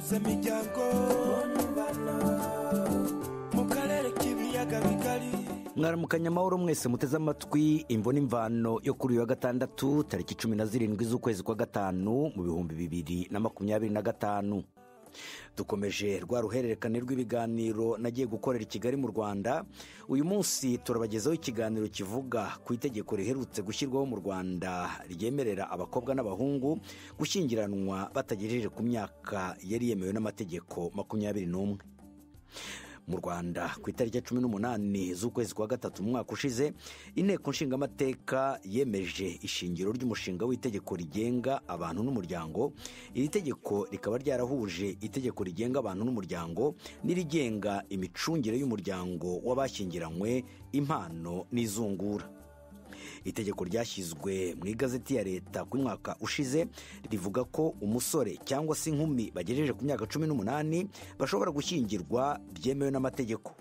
gahuza imiryango mu karere k'ibiyaga bigari. mwaramukanya amahoro mwese muteze amatwi imvune imvano yo kuri uyu wa gatandatu tariki 17 z'ukwezi kwa gatanu mu 2025. dukomeje rwa ruhererekane rw'ibiganiro nagiye gukorera i Kigali mu Rwanda. uyu munsi turabagezaho ikiganiro kivuga ku itegeko riherutse gushyirwaho mu Rwanda ryemerera abakobwa n'abahungu gushyingiranwa batagejeje ku myaka yari yemewe n'amategeko 21. mu Rwanda ku itariki ya 18 z'ukwezi kwa gatatu mu mwaka ushize, inteko nshingamateka yemeje ishingiro ry'umushinga w'itegeko rigenga abantu n'umuryango. iri tegeko rikaba ryarahuje itegeko rigenga abantu n'umuryango n'irigenga imicungire y'umuryango w'abashyingiranywe, impano n'izungura. itegeko ryashyizwe mu igazeti ya leta ku mwaka ushize rivuga ko umusore cyangwa se inkumi bagejeje ku myaka 18 bashobora gushyingirwa byemewe n'amategeko.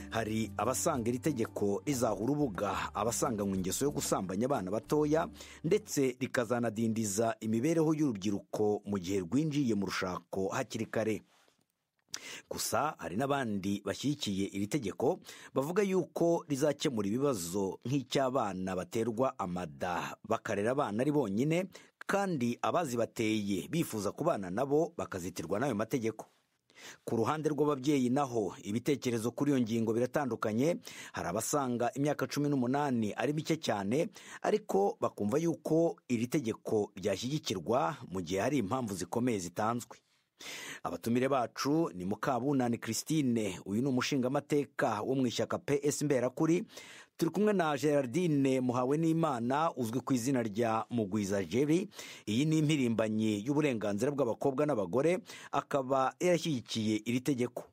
hari abasanga iri tegeko rizaha urubuga abasanganywe ingeso yo gusambanya abana batoya ndetse rikazanadindiza imibereho y'urubyiruko mu gihe rwinjiye mu rushako hakiri kare. gusa hari n'abandi bashyigikiye iri tegeko bavuga yuko rizakemura ibibazo nk'icy'abana baterwa amada bakarera abana ari bonyine, kandi abazibateye bifuza kubana nabo bakazitirwa n'ayo mategeko. ku ruhande rw'ababyeyi naho ibitekerezo kuri iyo ngingo biratandukanye. hari abasanga imyaka 18 ari mike cyane, ariko bakumva yuko iri tegeko ryashyigikirwa mu gihe hari impamvu zikomeye zitanzwe. abatumire bacu ni Mukabunani Christine, uyu ni umushingamateka wo mu ishyaka PS Mberakuri. turi kumwe na Gerardine Muhawenimana uzwi ku izina rya Mugwiza Jerry. iyi ni impirimbanyi y'uburenganzira bw'abakobwa n'abagore, akaba yarashyigikiye iri tegeko.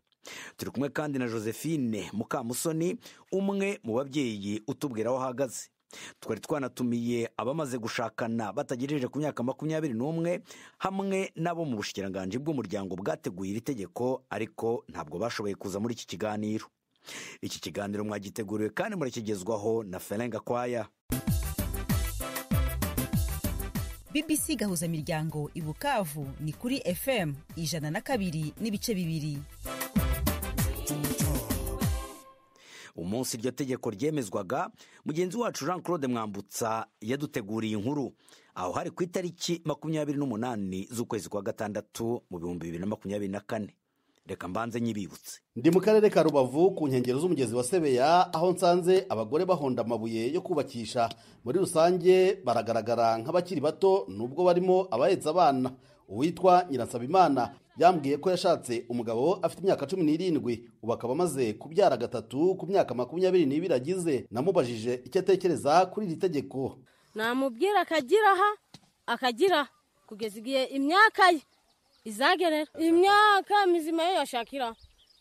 turi kumwe kandi na Josephine Mukamusoni, umwe mu babyeyi utubwira aho ahagaze. twari twanatumiye abamaze gushakana batagejeje ku myaka 21 hamwe nabo mu bushikiranganji bw'umuryango bwateguye iri tegeko, ariko ntabwo bashoboye kuza muri iki kiganiro. iki kiganiro mwagiteguriwe kandi murakigezwaho na Ferenga Kwaya. BBC gahuza miryango i Bukavu ni kuri FM 102.2. umunsi iryo tegeko ryemezwaga, mugenzi wacu Jean Claude Mwambutsa yaduteguriye inkuru aho hari ku itariki 28 z'ukwezi kwa gatandatu mu 2024. reka mbanze nyibibutse. ndi mu karere ka Rubavu ku nkengero z'umugezi wa Sebeya, aho nsanze abagore bahonda amabuye yo kubakisha. muri rusange baragaragara nk'abakiri bato nubwo barimo abahetse abana. uwitwa Nyiransabimana yambwiye ko yashatse umugabo afite imyaka 17, ubu akaba amaze kubyara gatatu ku myaka 22 agize. namubajije icyo atekereza kuri iri tegeko. namubwira akagira kugeza igihe imyaka ye izagerera, imyaka mizima yo yashakira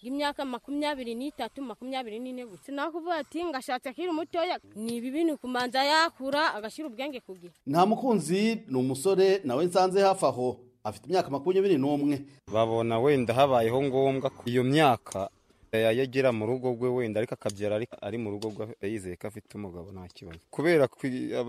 imyaka 23 24 gutse. nakuvuga ati ngashatse akiri mutoya, ni ibintu kumanza yakura agashyira ubwenge kugira. nta mukunzi ni umusore nawe nsanze hafi aho, afite imyaka 21. babona wenda habayeho ngombwa ko iyo myaka yagera mu rugo rwe wenda ariko akabyara ari mu rugo rwe yizeye ko afite umugabo nta kibazo. kubera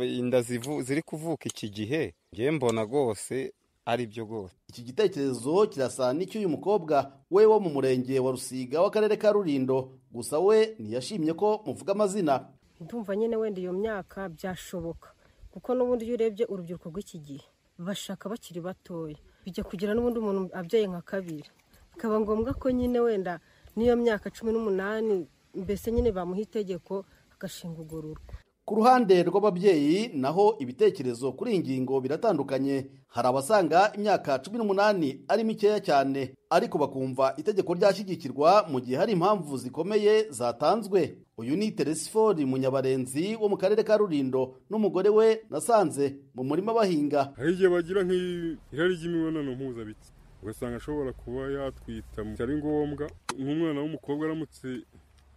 inda ziri kuvuka iki gihe ngiye mbona rwose ari byo rwose. iki gitekerezo kirasa n'icy'uyu mukobwa we wo mu murenge wa Rusiga w'akarere ka Rulindo, gusa we ntiyashimye ko muvuga amazina. ndumva nyine wenda iyo myaka byashoboka, kuko n'ubundi iyo urebye urubyiruko rw'iki gihe bashaka bakiri batoya, bijya kugira n'ubundi umuntu abyaye nka kabiri, bikaba ngombwa ko nyine wenda n'iyo myaka 18 mbese nyine bamuha itegeko agashinga urwo rugo. ku ruhande rw'ababyeyi naho ibitekerezo kuri iyi ngingo biratandukanye. hari abasanga imyaka 18 ari mikeya cyane, ariko bakumva itegeko ryashyigikirwa mu gihe hari impamvu zikomeye zatanzwe. uyu ni Teresifori Munyabarenzi wo mu karere ka Rulindo n'umugore we nasanze mu murima bahinga. hari igihe bagira nk'irari ry'imibonano mpuzabitsina, ugasanga ashobora kuba yatwita ari ngombwa. nk'umwana w'umukobwa aramutse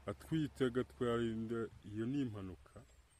atwite agatwara inda, iyo ni impanuka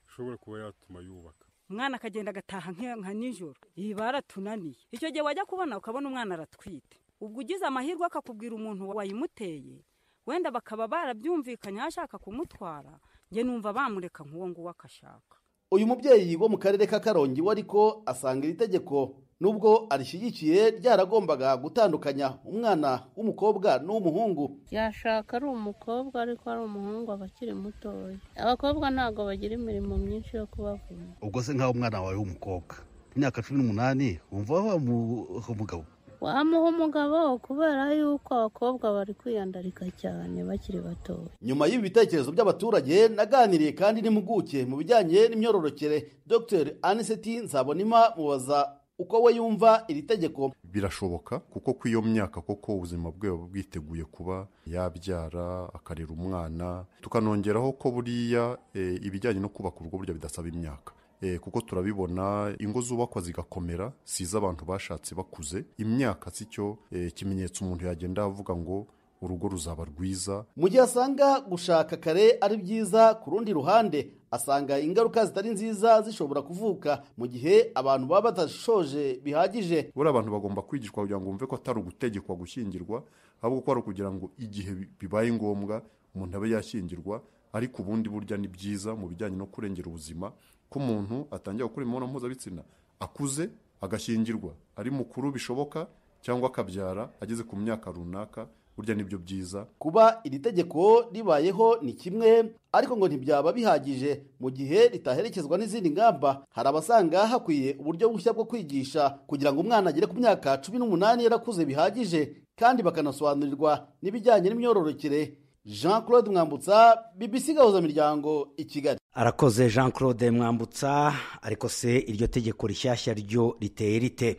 ishobora kuba yatuma yubaka. umwana akagenda agataha nka nijoro, iyi baratunaniye. icyo gihe wajya kubona ukabona umwana aratwite, ubwo ugize amahirwe akakubwira umuntu wayimuteye, wenda bakaba barabyumvikanye ashaka kumutwara, nge numva bamureka nk'uwo nguwo akashaka. uyu mubyeyi wo mu karere ka Karongi we ariko asanga iri tegeko nubwo arishyigikiye ryaragombaga gutandukanya umwana w'umukobwa n'uw'umuhungu. yashaka ari umukobwa ariko ari umuhungu aba akiri mutoya. Abakobwa ntabwo bagira imirimo myinshi yo kubavuna. ubwo se nk'aho umwana wawe w'umukobwa imyaka 18 wumva wamuha umugabo? Wamuha umugabo kubera yuko abakobwa bari kwiyandarika cyane bakiri batoya. Nyuma y'ibi bitekerezo by'abaturage naganiriye kandi n'impuguke mu bijyanye n'imyororokere Dr Aniseti Nzabonima mubaza uko we yumva iri tegeko. Birashoboka kuko kw'iyo myaka koko ubuzima bwe bwiteguye kuba yabyara akarera umwana, tukanongeraho ko buriya ibijyanye no kubaka urugo burya bidasaba imyaka. Kuko turabibona ingo zubakwa zigakomera siza abantu bashatse bakuze, imyaka sicyo kimenyetso umuntu yagenda avuga ngo urugo ruzaba rwiza. Mu gihe asanga gushaka kare ari byiza, ku rundi ruhande asanga ingaruka zitari nziza zishobora kuvuka mu gihe abantu baba batashoje bihagije. Buri abantu bagomba kwigishwa kugira ngo bumve ko atari ugutegekwa gushyingirwa, ahubwo ko ari kugira ngo igihe bibaye ngombwa umuntu abe yashyingirwa. Ariko ubundi burya ni byiza mu bijyanye no kurengera ubuzima ko umuntu atangira gukora imibonano mpuzabitsina akuze, agashyingirwa ari mukuru bishoboka, cyangwa akabyara ageze ku myaka runaka. Burya nibyo byiza. Kuba iri tegeko ribayeho ni kimwe, ariko ngo ntibyaba bihagije mu gihe ritaherekezwa n'izindi ngamba. Hari abasanga hakwiye uburyo bushya bwo kwigisha kugira ngo umwana agere ku myaka 18 yarakuze bihagije, kandi bakanasobanurirwa n'ibijyanye n'imyororokere. Jean Claude Mwambutsa, BBC Gahuza Miryango, i Kigali. Arakoze Jean Claude Mwambutsa. Ariko se iryo tegeko rishyashya ryo riteye rite?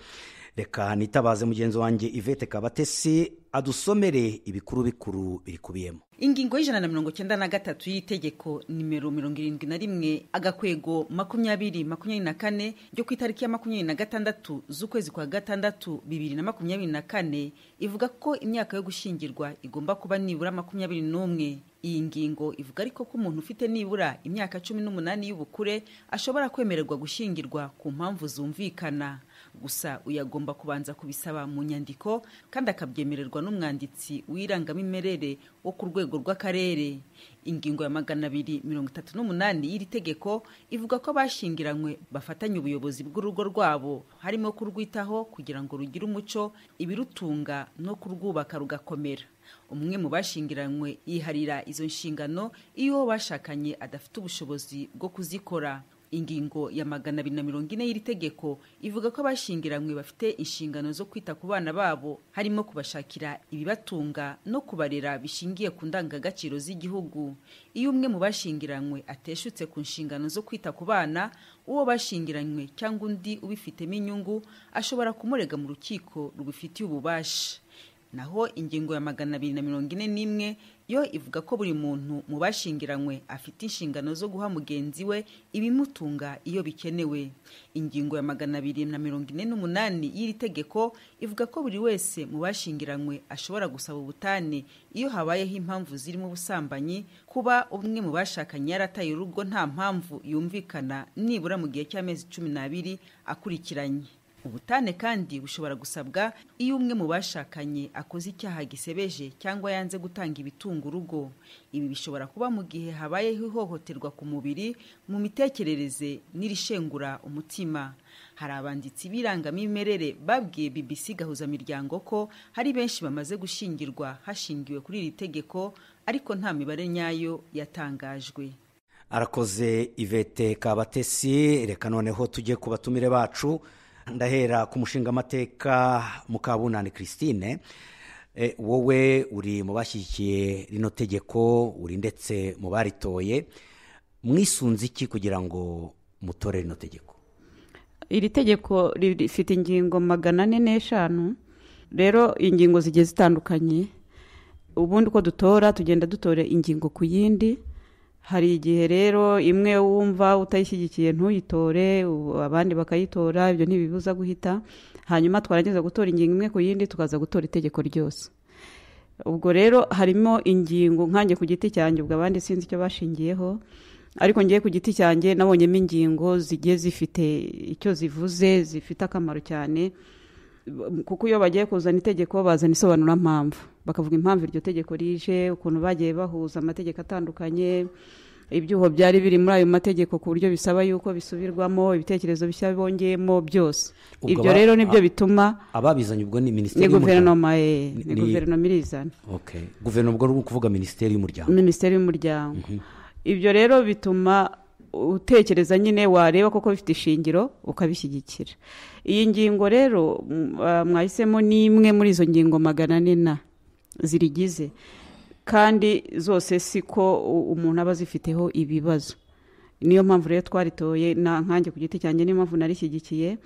Reka nitabaze mugenzi wanjye Yvette Kabatesi adusomere ibikuru bikuru birikubiyemo. Ingingo y'193 y'itegeko nimero 71 agakwego 2024 ryo ku itariki ya 26 z'ukwezi kwa gatandatu 2024 ivuga ko imyaka yo gushyingirwa igomba kuba nibura 21. Iyi ngingo ivuga ariko ko umuntu ufite nibura imyaka 18 y'ubukure ashobora kwemererwa gushyingirwa ku mpamvu zumvikana. Gusa uyagomba kubanza kubisaba mu nyandiko kandi akabyemererwa n'umwanditsi w'irangamimerere wo ku rwego rw'akarere. Ingingo ya 238 y'iri tegeko ivuga ko bashyingiranywe bafatanya ubuyobozi bw'urugo rwabo, harimo kurwitaho kugira ngo rugire umuco, ibirutunga no kurwubaka rugakomera. Umwe mu bashyingiranywe yiharira izo nshingano iyo bashakanye adafite ubushobozi bwo kuzikora. Ingingo ya 240 y'iri tegeko ivuga ko abashyingiranywe bafite inshingano zo kwita ku bana babo, harimo kubashakira ibibatunga no kubarera bishingiye ku ndangagaciro z'igihugu. Iyo umwe mu bashyingiranywe ateshutse ku nshingano zo kwita ku bana, uwo bashyingiranywe cyangwa undi ubifitemo inyungu ashobora kumurega mu rukiko rubifitiye ububasha. Naho ingingo ya 241 yo ivuga ko buri muntu mu bashyingiranywe afite inshingano zo guha mugenzi we ibimutunga iyo bikenewe. Ingingo ya 248 y'iri tegeko ivuga ko buri wese mu bashyingiranywe ashobora gusaba ubutane iyo habayeho impamvu zirimo ubusambanyi, kuba umwe mu bashakanye yarataye urugo nta mpamvu yumvikana nibura mu gihe cy'amezi 12 akurikiranye. Ubutane kandi bushobora gusabwa iyo umwe mu bashakanye akoze icyaha gisebeje cyangwa yanze gutanga ibitunga urugo. Ibi bishobora kuba mu gihe habayeho ihohoterwa ku mubiri, mu mitekerereze n'irishengura umutima. Hari abanditsi b'irangamimerere babwiye BBC Gahuza Miryango ko hari benshi bamaze gushyingirwa hashingiwe kuri iri tegeko, ariko nta mibare nyayo yatangajwe. Arakoze Yvette Kabatesi. Reka noneho tujye ku batumire bacu. Ndahera ku mushinga amateka Mukabunani Christine. Wowe uri mu bashyigikiye rino tegeko, uri ndetse mu baritoye. Mwisunze iki kugira ngo mutore rino tegeko? Iri tegeko rifite ingingo 445. Rero ingingo zigiye zitandukanye. Ubundi ko dutora tugenda dutore ingingo ku yindi. Hari igihe rero imwe wumva utayishyigikiye ntuyitore, abandi bakayitora, ibyo ntibibuza guhita. Hanyuma twarageza gutora ingingo imwe ku yindi tukaza gutora itegeko ryose. Ubwo rero harimo ingingo nkanjye ku giti cyanjye, ubwo abandi sinzi icyo bashingiyeho, ariko ngiye ku giti cyanjye nabonyemo ingingo zigiye zifite icyo zivuze, zifite akamaro cyane. Kuko iyo bagiye kuzana itegeko bazana isobanura mpamvu, bakavuga impamvu iryo tegeko rije, ukuntu bagiye bahuza amategeko atandukanye, ibyuho byari biri muri ayo mategeko ku buryo bisaba yuko bisubirwamo, ibitekerezo bishya bongeyemo byose. Ibyo rero nibyo bituma ababizanye ubwo ni minisiteri y'umuryango, ni guverinoma irizana. Guverinoma ubwo ni ukuvuga minisiteri y'umuryango. Minisiteri y'umuryango. Ibyo rero bituma utekereza nyine wareba koko bifite ishingiro ukabishyigikira. Iyi ngingo rero mwahisemo ni imwe muri izo ngingo 400 zirigize, kandi zose siko umuntu aba zifiteho ibibazo. Niyo mpamvu rero twaritoye nkanjye ku giti cyanjye, niyo mpamvu narishyigikiye,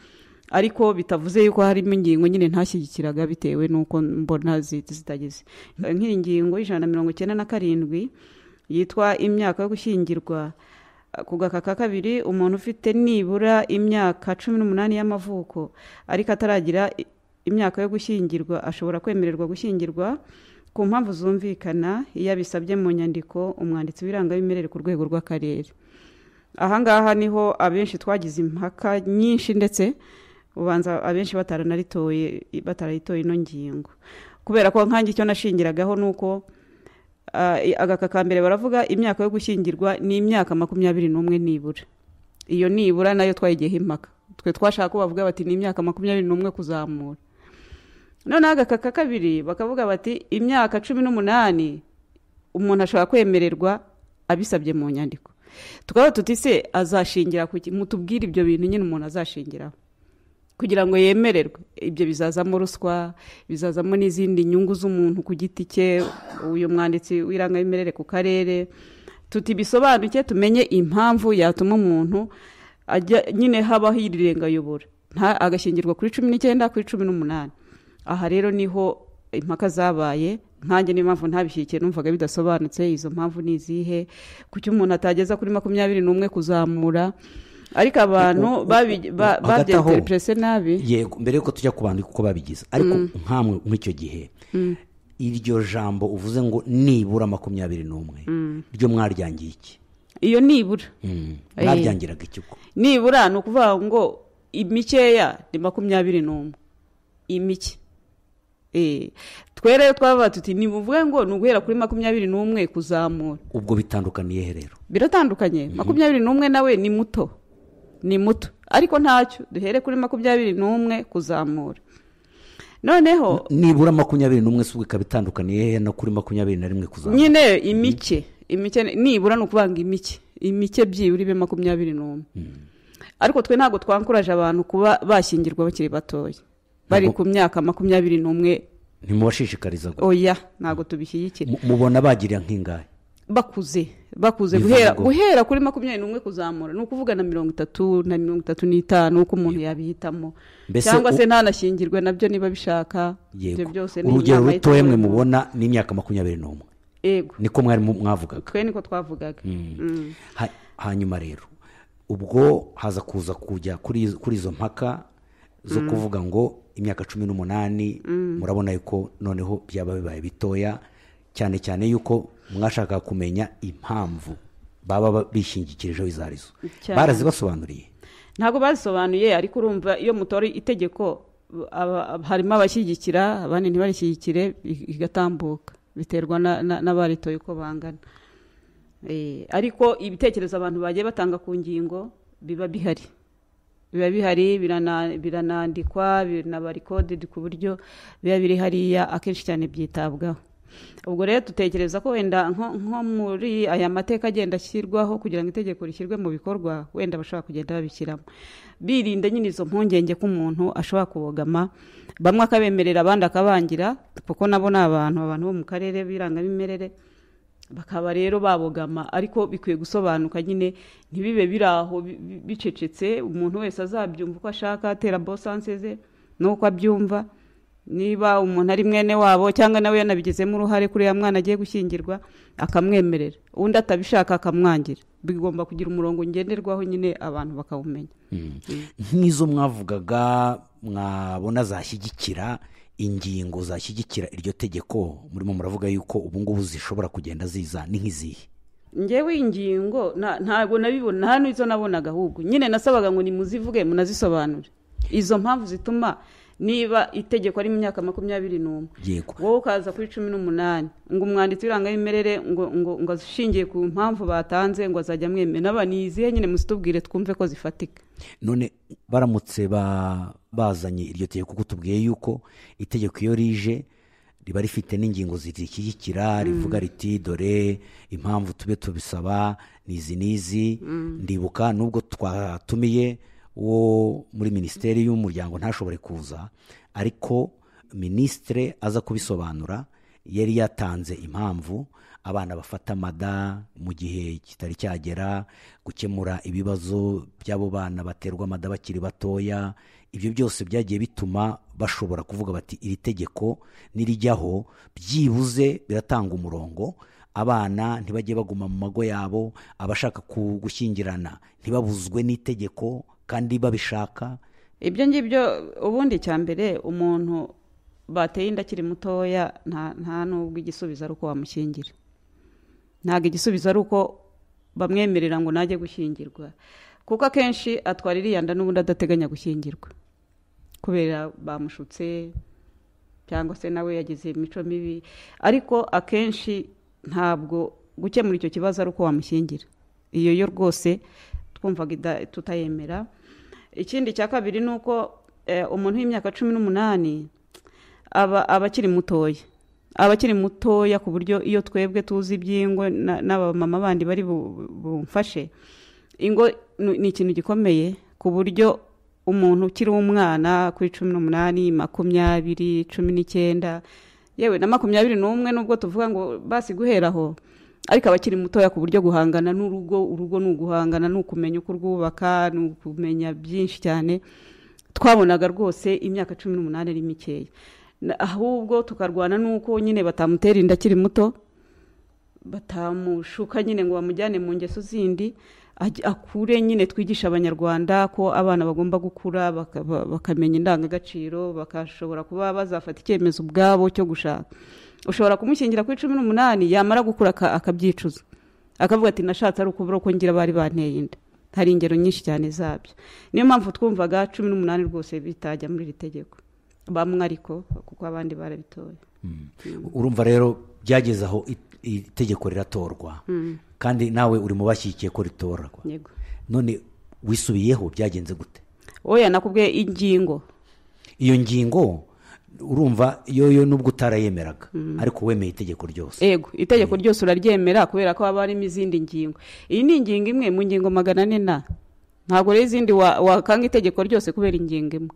ariko bitavuze yuko harimo ingingo nyine ntashyigikiraga bitewe n'uko mbona zitagize. Nk'iyi ngingo y'197 yitwa imyaka yo gushyingirwa, ku gaka ka kabiri umuntu ufite nibura imyaka 18 y'amavuko ariko ataragira imyaka yo gushyingirwa ashobora kwemererwa gushyingirwa ku mpamvu zumvikana iyo bisabye mu nyandiko umwanditsi w'irangamimerere ku rwego rw'akarere. Ahangaha niho abenshi twagize impaka nyinshi, ndetse ubanza abenshi batarayitoye ino ngingo, kubera ko nkanjye icyo nashingiragaho nuko agaka ka mbere baravuga imyaka yo gushyingirwa ni imyaka 21 nibura. Iyo nibura nayo twayigiyeho impaka, twe twashaka ko bavuga bati ni imyaka 21 kuzamura. None agaka ka kabiri bakavuga bati imyaka 18 umuntu ashobora kwemererwa abisabye mu nyandiko. Tukaba tuti se azashingira ku mutubwira ibyo bintu nyine umuntu azashingiraho kugira ngo yemererwe. Ibyo bizazamo ruswa, bizazamo n'izindi nyungu z'umuntu ku giti cye, uyu mwanditsi w'irangamimerere ku karere. Tuti bisobanuke tumenye impamvu yatuma umuntu ajya nyine habaho irengayobora agashingirwa kuri 19 kuri 18. Aha rero niho impaka zabaye. Nkanjye niyo mpamvu ntabishyikiye, numvaga bidasobanutse. Izo mpamvu ni izihe? Kuki umuntu atageza kuri 21 kuzamura? Ariko abantu babyeterepurese nabi. Yego, mbere yuko tujya ku bantu uko babigize, ariko nkamwe nk'icyo gihe iryo jambo uvuze ngo nibura 21 ryo mwaryangiye iki? Iyo nibura mwaryangiraga iki? Nibura ni ukuvuga ngo imikeya ni 21 imike. Twere twavuga tuti nibuvuge ngo nuguhera kuri 21 kuzamura. Ubwo bitandukaniye rero? Biratandukanye. 21 nawe ni muto, ni muto, ariko ntacyo duhere kuri 21 kuzamura. Noneho nibura 21 subwe kabitandukaniye no kuri 21 kuzamura. Nyine imike nibura no kubanga imike byiburi be 21. Ariko twe ntago twankuraje abantu kuba bashyingirwa bakiri batoya bari ku myaka 21. Ntimubashishikariza? Oya, ntago tubishyigikira. Mubona bagira nk'ingahe? Bakuze guhera kuri 21 kuzamura, ni ukuvuga na 30 na 35 uko umuntu yabihitamo, cyangwa se ntanashyingirwe nabyo niba bishaka. Ibyo byose ni urugero rutoye mwe mubona ni imyaka 21. Yego, niko mwari mwavugaga? Twe niko twavugaga. Hanyuma rero ubwo haza kuza kujya kuri izo mpaka zo kuvuga ngo imyaka 18 murabona yuko noneho byaba bibaye bitoya, cyane cyane yuko mwashaka kumenya impamvu baba bishingikirijeho izarizo. Barazibasobanuriye? Ntago bazisobanuye, ariko urumva iyo mutora itegeko harimo abashyigikira abandi ntibarishyigikire igatambuka, biterwa n'abaritoye uko bangana. Ariko ibitekerezo abantu bagiye batanga ku ngingo biba bihari, biranandikwa, binabarikode ku buryo biba biri hariya, akenshi cyane byitabwaho. Ubwo rero dutekereza ko wenda nko muri aya mateka agenda ashyirwaho kugira ngo itegeko rishyirwe mu bikorwa, wenda bashobora kugenda babishyiramo, birinda nyine izo mpungenge ko umuntu ashobora kubogama, bamwe akabemerera abandi akabangira, kuko nabo ni abantu bo mu karere b'irangamimerere, bakaba rero babogama. Ariko bikwiye gusobanuka nyine, ntibibe biraho bicecetse, umuntu wese azabyumva uko ashaka, atera bosanse ze nuko abyumva. Niba umuntu ari mwene wabo cyangwa nawe yanabigezemo uruhare kuri ya mwana agiye gushyingirwa akamwemerera, undi atabishaka akamwangira, bigomba kugira umurongo ngenderwaho nyine abantu bakawumenya. Nk'izo mwavugaga mwabona zashyigikira ingingo zashyigikira iryo tegeko, murimo muravuga yuko ubu ngubu zishobora kugenda ziza, ni nk'izihe? Ngewe ingingo ntabwo nabibona, hano izo nabonaga ahubwo nyine nasabaga ngo nimuzivuge munazisobanure izo mpamvu zituma niba itegeko ari mu myaka 21 wowe ukaza kuri 18 ngo umwanditsi w'irangamimerere ngo ashingiye ku mpamvu batanze ngo azajya mwemera n'abaniziye nyine musitubwire twumve ko zifatika. None baramutse bazanye iryo tegeko kuko tubwiye yuko itegeko iyo rije riba rifite n'ingingo zishyigikira rivuga riti dore impamvu tube tubisaba nizi ndibuka nubwo twatumiye wo muri minisiteri y'umuryango ntashobore kuza, ariko minisitire aza kubisobanura yari yatanze impamvu abana bafata mada mu gihe kitari cyagera, gukemura ibibazo by'abo bana baterwa mada bakiri batoya. Ibyo byose byagiye bituma bashobora kuvuga bati iri tegeko nirijyaho byibuze biratanga umurongo, abana ntibajye baguma mu mago yabo, abashaka gushyingirana ntibabuzwe n'itegeko kandi babishaka. Ibyo ngibyo ubundi cyambere umuntu bateye inda akiri mutoya nta nubwo igisubizo ari uko wamushyingira, ntabwo igisubizo ari uko bamwemerera ngo najye gushyingirwa, kuko akenshi atwara iriya nda n'ubundi adateganya gushyingirwa kubera bamushutse cyangwa se nawe yagize imico mibi. Ariko akenshi ntabwo gukemura icyo kibazo ari uko wamushyingira, iyo yo rwose twumvaga tutayemera. Ikindi cya kabiri ni uko umuntu w'imyaka 18 aba akiri mutoya ku buryo iyo twebwe tuzi iby'ingo n'abamama bandi bari bumfashe, ingo ni ikintu gikomeye ku buryo umuntu ukiri umwana kuri 18, 20, 19 yewe na 21 nubwo tuvuga ngo basi guheraho, ariko abakiri mutoya ku buryo guhangana urugo ni uguhangana, ni ukumenya uko urwubaka, ni ukumenya byinshi cyane. Twabonaga rwose imyaka 18 ari mikeya, ahubwo tukarwana nuko nyine batamutera inda akiri muto, batamushuka nyine ngo bamujyane mu ngeso zindi, akure nyine. Twigisha abanyarwanda ko abana bagomba gukura bakamenya indangagaciro, bakashobora kuba bazafata icyemezo ubwabo cyo gushaka. Ushobora kumushyingira kuri 18 yamara gukura akabyicuza, akavuga ati nashatse ari ukubura ko ngira bari banteye inda. Hari ingero nyinshi cyane zabyo, niyo mpamvu twumvaga 18 rwose bitajya muri iri tegeko, bamwe ariko kuko abandi barabitoye. Urumva rero byageze aho itegeko riratorwa, kandi nawe uri mu bashyigikiye ko ritorwa. None wisubiyeho byagenze gute? Oya, nakubwiye iyo ngingo urumva yo nubwo utarayemeraga, ariko wemeye itegeko ryose. Yego, itegeko ryose uraryemera kubera ko haba harimo izindi ngingo. Iyi ni ingingo imwe mu ngingo 400 ntabwo rero izindi wakanga itegeko ryose kubera ingingo imwe.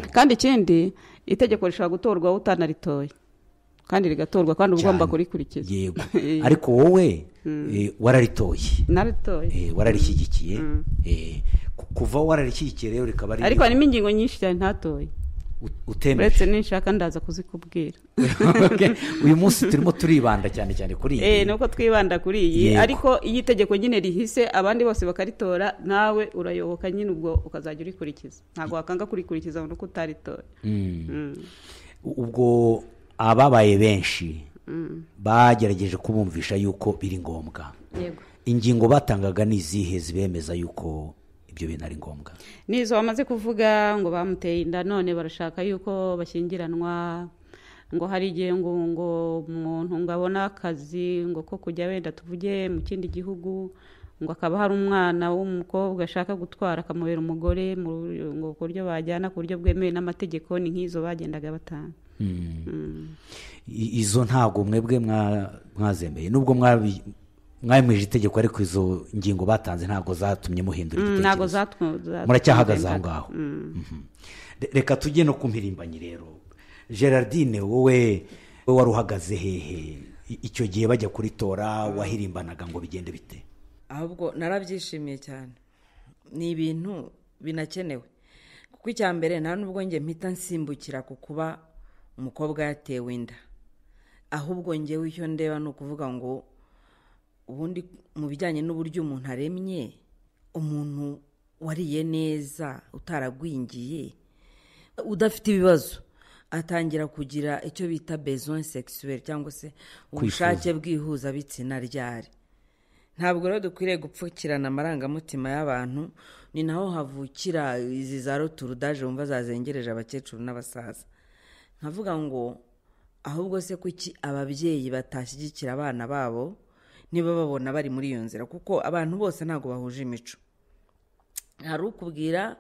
Kandi ikindi itegeko rishobora gutorwa utanaritoye kandi rigatorwa kandi ugomba kurikurikiza. Yego, ariko wowe wararitoye. Naritoye. Wararishyigikiye. Kuva wararishyigikiye rero rikaba ari, ariko harimo ingingo nyinshi cyane ntatoye. Utemeye. Uretse ninshaka ndaza kuzikubwira. Uyu munsi turimo turibanda cyane kuri iyi. Nuko twibanda kuri iyi, ariko iyi tegeko nyine rihise abandi bose bakaritora, nawe urayoboka nyine ubwo ukazajya urikurikiza. Ntabwo wakanga kurikurikiza ngo nuko utaritoye. Ubwo ababaye benshi bagerageje kubumvisha yuko biri ngombwa. Yego. Ingingo batangaga ni izihe zibemeza yuko ibyo bintu ari ngombwa? Nizo bamaze kuvuga ngo bamuteye inda none barashaka yuko bashyingiranwa, ngo hari igihe ngo umuntu ngabona akazi ngo ko kujya wenda tuvuge mu kindi gihugu, ngo akaba hari umwana w'umukobwa ashaka gutwara akamubera umugore, ngo ku buryo bajyana ku buryo bwemewe n'amategeko. Ni nk'izo bagendaga batanga. Izo ntabwo mwebwe mwazemeye nubwo mwamweje itegeko, ariko izo ngingo batanze ntabwo zatumye muhindura igitekerezo. Ntabwo muracyahagaze aho ngaho. Reka tujye no ku mpirimbanyi rero. Gerardine, wowe wari uhagaze hehe icyo gihe bajya kuritora? Wahirimbanaga ngo bigende bite? Ahubwo narabyishimiye cyane, ni ibintu binakenewe, kuko icya mbere nta nubwo njye mpita nsimbukira ku kuba umukobwa yatewe inda, ahubwo njyewe icyo ndeba ni ukuvuga ngo ubundi mu bijyanye n'uburyo umuntu aremye, umuntu wariye neza utaragwingiye udafite ibibazo atangira kugira icyo bita besoin sexuel cyangwa se ubushake bw'ihuzabitsina ryari. ntabwo rero dukwiriye gupfukirana amarangamutima y'abantu, ni naho havukira izi za roturudaje wumva zazengereje abakecuru n'abasaza. nkavuga ngo ahubwo se kuki ababyeyi batashyigikira abana babo niba babona bari muri iyo nzira, kuko abantu bose ntabwo bahuje imico. hari ukubwira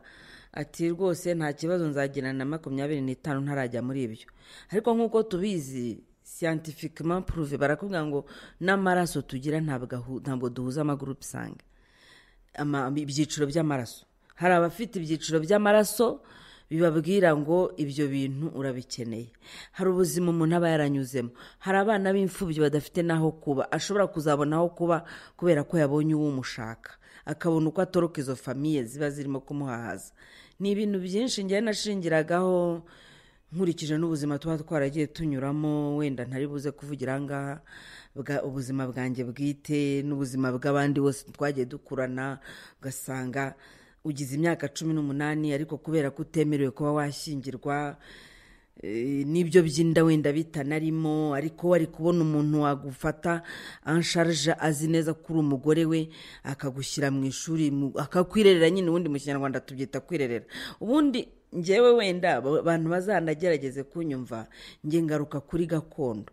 ati rwose nta kibazo nzagirana na 25 ntarajya muri ibyo, ariko nk'uko tubizi scientifiquement prouvé barakubwira ngo n'amaraso tugira ntabwo duhuza amagroupe sange, ibyiciro by'amaraso. hari abafite ibyiciro by'amaraso bibabwira ngo ibyo bintu urabikeneye. hari ubuzima umuntu aba yaranyuzemo, hari abana b'imfubyi badafite n'aho kuba, ashobora kuzabona aho kuba kubera ko yabonye uwumushaka, akabona uko atoroka izo famiye ziba zirimo kumuhahaza. ni ibintu byinshi njye nashingiragaho nkurikije n'ubuzima tuba twaragiye tunyuramo, wenda ntari buze kuvugira ngaha ubuzima bwanjye bwite n'ubuzima bw'abandi bose twagiye dukurana. ugasanga ugize imyaka 18 ariko kubera ko utemerewe kuba washyingirwa, n'ibyo byinda wenda bitanarimo, ariko wari kubona umuntu wagufata en charge azi neza kuri umugore we akagushyira mu ishuri akakwirerera. nyine ubundi mu Kinyarwanda tubyita kwirerera. ubundi njyewe wenda abantu bazanagerageze kunyumva, nge ngaruka kuri gakondo.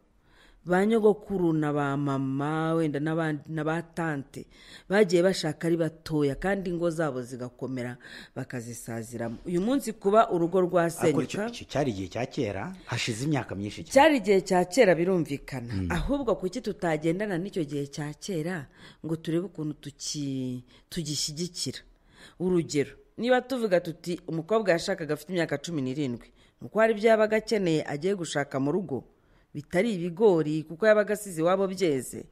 ba nyogokuru na ba mama wenda n'abandi na ba tante bagiye bashaka ari batoya kandi ingo zabo zigakomera bakazisaziramo. uyu munsi kuba urugo rwasenyuka cyari igihe cya kera, hashize imyaka myinshi cyane. cyari igihe cya kera birumvikana. ahubwo kuki tutagendana n'icyo gihe cya kera ngo turebe ukuntu tugishyigikira? urugero, niba tuvuga tuti umukobwa yashakaga afite imyaka 17, nuko hari ibyo yabaga akeneye agiye gushaka mu rugo bitari ibigori kuko yabaga asize iwabo byeze,